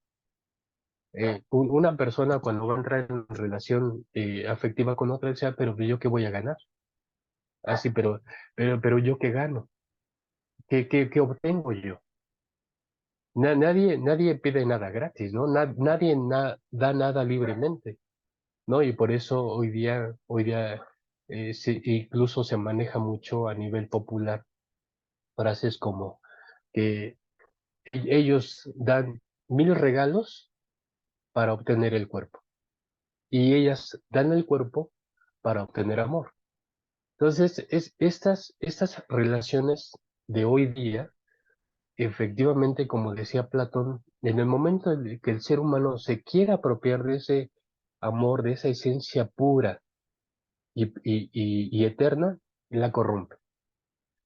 [SPEAKER 1] Una persona cuando va a entrar en relación afectiva con otra, dice, "Ah, pero yo qué voy a ganar. Así, pero yo qué gano, qué obtengo yo. Nadie pide nada gratis, ¿no? Nadie da nada libremente, ¿no? Y por eso hoy día incluso se maneja mucho a nivel popular frases como que ellos dan 1000 regalos para obtener el cuerpo y ellas dan el cuerpo para obtener amor. Entonces, estas relaciones de hoy día, efectivamente, como decía Platón, en el momento en que el ser humano se quiera apropiar de ese amor, de esa esencia pura y eterna, la corrompe.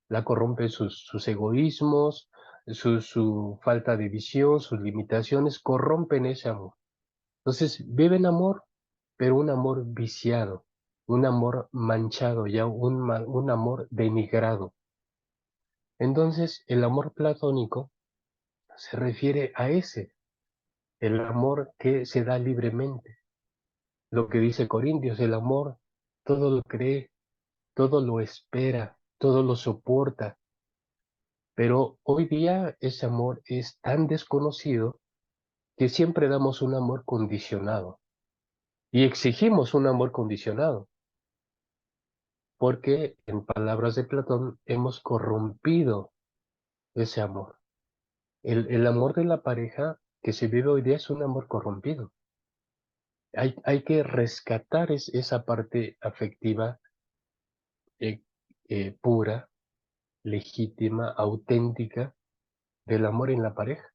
[SPEAKER 1] La corrompe sus egoísmos, su falta de visión, sus limitaciones, corrompen ese amor. Entonces, viven amor, pero un amor viciado, un amor manchado, ya un amor denigrado. Entonces, el amor platónico se refiere a ese, el amor que se da libremente. Lo que dice Corintios, el amor todo lo cree, todo lo espera, todo lo soporta. Pero hoy día ese amor es tan desconocido que siempre damos un amor condicionado y exigimos un amor condicionado, porque en palabras de Platón hemos corrompido ese amor. El amor de la pareja que se vive hoy día es un amor corrompido. Hay que rescatar esa parte afectiva eh, pura, legítima, auténtica del amor en la pareja.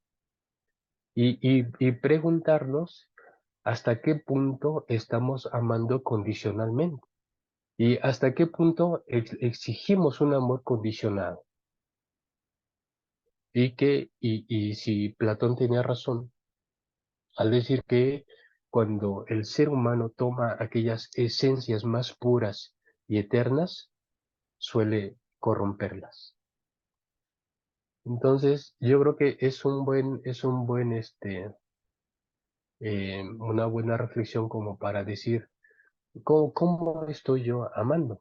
[SPEAKER 1] Y preguntarnos hasta qué punto estamos amando condicionalmente y hasta qué punto exigimos un amor condicionado. Y si Platón tenía razón al decir que cuando el ser humano toma aquellas esencias más puras y eternas, suele corromperlas. Entonces, yo creo que una buena reflexión como para decir, ¿cómo estoy yo amando?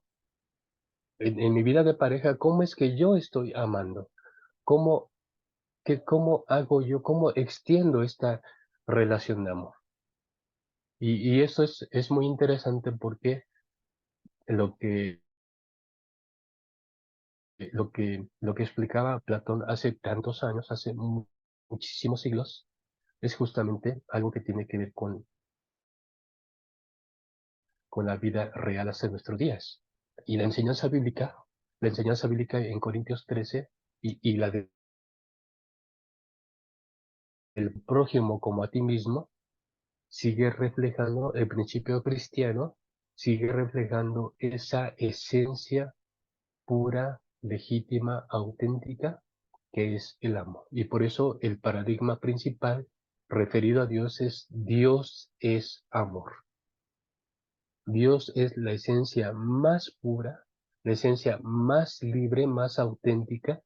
[SPEAKER 1] En mi vida de pareja, ¿cómo es que yo estoy amando? ¿Cómo, cómo hago yo, cómo extiendo esta relación de amor? Y eso es muy interesante porque lo que, lo que explicaba Platón hace tantos años, hace muchísimos siglos, es justamente algo que tiene que ver con la vida real hasta nuestros días. Y la enseñanza bíblica en Corintios 13 y la del prójimo como a ti mismo, sigue reflejando el principio cristiano, sigue reflejando esa esencia pura, legítima, auténtica, que es el amor. Y por eso el paradigma principal referido a Dios es amor. Dios es la esencia más pura, la esencia más libre, más auténtica,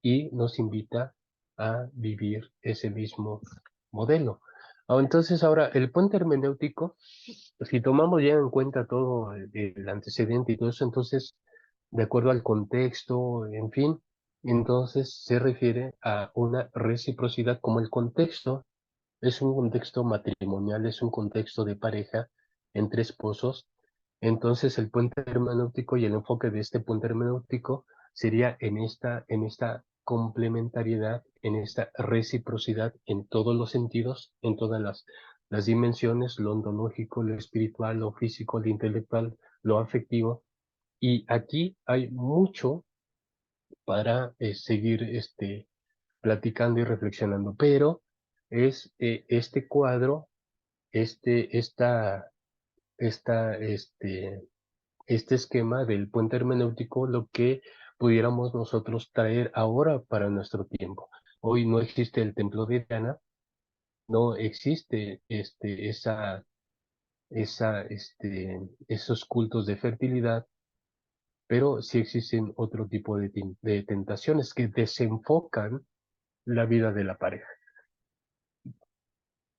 [SPEAKER 1] y nos invita a vivir ese mismo modelo. Entonces, ahora, el puente hermenéutico, si tomamos ya en cuenta todo el antecedente y todo eso, entonces, de acuerdo al contexto, en fin, entonces se refiere a una reciprocidad como el contexto es un contexto matrimonial, es un contexto de pareja entre esposos. Entonces el puente hermenéutico y el enfoque de este puente hermenéutico sería en esta complementariedad, en esta reciprocidad en todos los sentidos, en todas las dimensiones, lo ontológico, lo espiritual, lo físico, lo intelectual, lo afectivo. Y aquí hay mucho para seguir platicando y reflexionando, pero es este cuadro, este, esta, esta, este esquema del puente hermenéutico, lo que pudiéramos nosotros traer ahora para nuestro tiempo. Hoy no existe el templo de Diana, no existe esos cultos de fertilidad, pero sí existen otro tipo de tentaciones que desenfocan la vida de la pareja.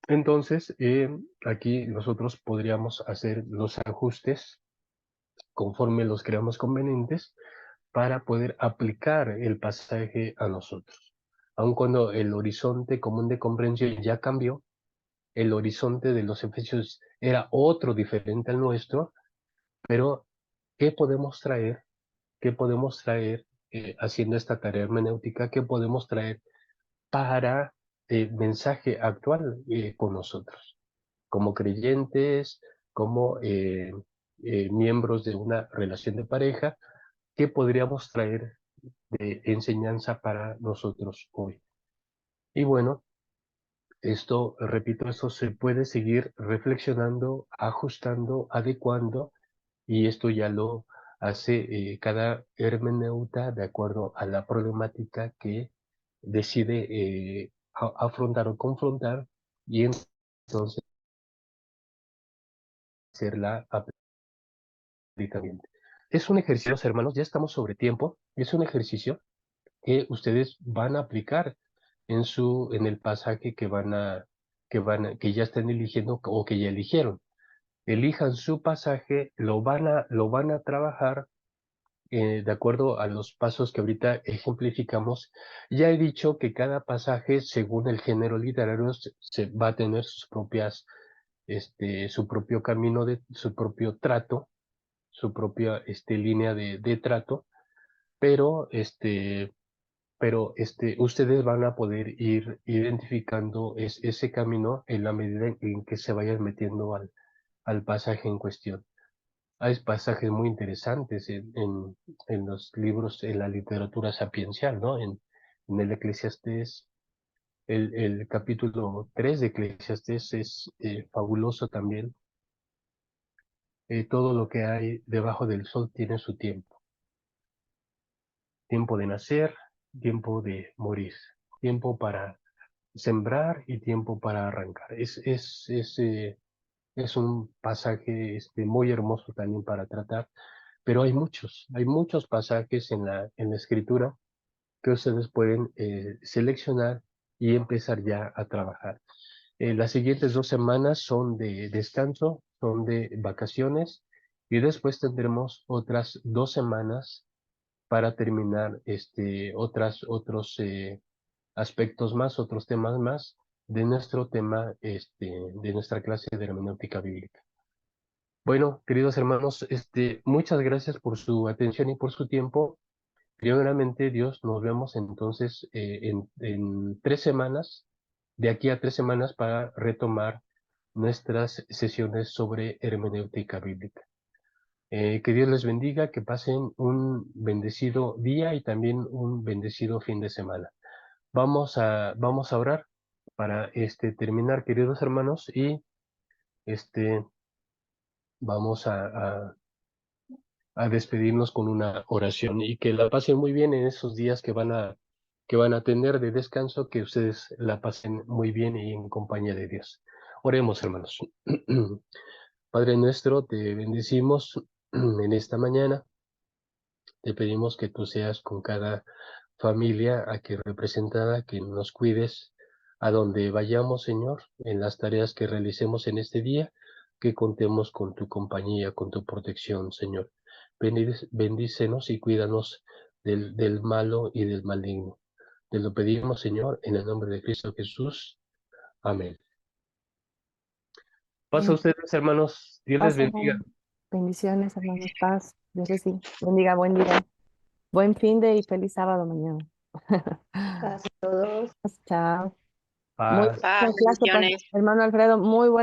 [SPEAKER 1] Entonces, aquí nosotros podríamos hacer los ajustes conforme los creamos convenientes para poder aplicar el pasaje a nosotros. Aun cuando el horizonte común de comprensión ya cambió, el horizonte de los efesios era otro diferente al nuestro, pero ¿qué podemos traer? ¿Qué podemos traer haciendo esta tarea hermenéutica? ¿Qué podemos traer para el mensaje actual con nosotros? Como creyentes, como miembros de una relación de pareja, ¿qué podríamos traer de enseñanza para nosotros hoy? Y bueno, esto, repito, esto se puede seguir reflexionando, ajustando, adecuando, y esto ya lo hace cada hermeneuta de acuerdo a la problemática que decide afrontar o confrontar, y entonces hacerla aplicabilidad. Es un ejercicio, hermanos, ya estamos sobre tiempo, es un ejercicio que ustedes van a aplicar en el pasaje que ya están eligiendo o que ya eligieron. Elijan su pasaje, lo van a trabajar de acuerdo a los pasos que ahorita ejemplificamos. Ya he dicho que cada pasaje, según el género literario, se va a tener sus propias, su propio camino, su propio trato, su propia línea de trato, pero ustedes van a poder ir identificando ese camino en la medida en que se vayan metiendo al pasaje en cuestión. Hay pasajes muy interesantes en los libros, en la literatura sapiencial, ¿no? En el Eclesiastés, el capítulo 3 de Eclesiastés es fabuloso también. Todo lo que hay debajo del sol tiene su tiempo. Tiempo de nacer, tiempo de morir, tiempo para sembrar y tiempo para arrancar. Es un pasaje muy hermoso también para tratar, pero hay muchos pasajes en la escritura que ustedes pueden seleccionar y empezar ya a trabajar. Las siguientes 2 semanas son de descanso, son de vacaciones, y después tendremos otras 2 semanas para terminar otros aspectos más, otros temas más de nuestro tema, de nuestra clase de hermenéutica bíblica. Bueno, queridos hermanos, muchas gracias por su atención y por su tiempo. Primeramente, Dios, nos vemos entonces en 3 semanas, de aquí a 3 semanas, para retomar nuestras sesiones sobre hermenéutica bíblica. Que Dios les bendiga, que pasen un bendecido día y también un bendecido fin de semana. Vamos a orar para terminar, queridos hermanos, y vamos a despedirnos con una oración, y que la pasen muy bien en esos días que van a tener de descanso, que ustedes la pasen muy bien y en compañía de Dios. Oremos, hermanos. Padre nuestro, te bendecimos en esta mañana. Te pedimos que tú seas con cada familia aquí representada, que nos cuides a donde vayamos, Señor, en las tareas que realicemos en este día, que contemos con tu compañía, con tu protección, Señor. Bendícenos y cuídanos del malo y del maligno. Te lo pedimos, Señor, en el nombre de Cristo Jesús. Amén. Pasa a ustedes, hermanos. Dios les
[SPEAKER 2] Paz,
[SPEAKER 1] bendiga.
[SPEAKER 2] hermano. Bendiciones, hermanos. Paz. Dios les bendiga. Buen día. Buen fin de y feliz sábado mañana.
[SPEAKER 4] Paz a todos.
[SPEAKER 2] Chao. Muy
[SPEAKER 1] Paz.
[SPEAKER 4] Paz,
[SPEAKER 2] buena clase,
[SPEAKER 4] bendiciones.
[SPEAKER 2] hermano Alfredo. Muy buena.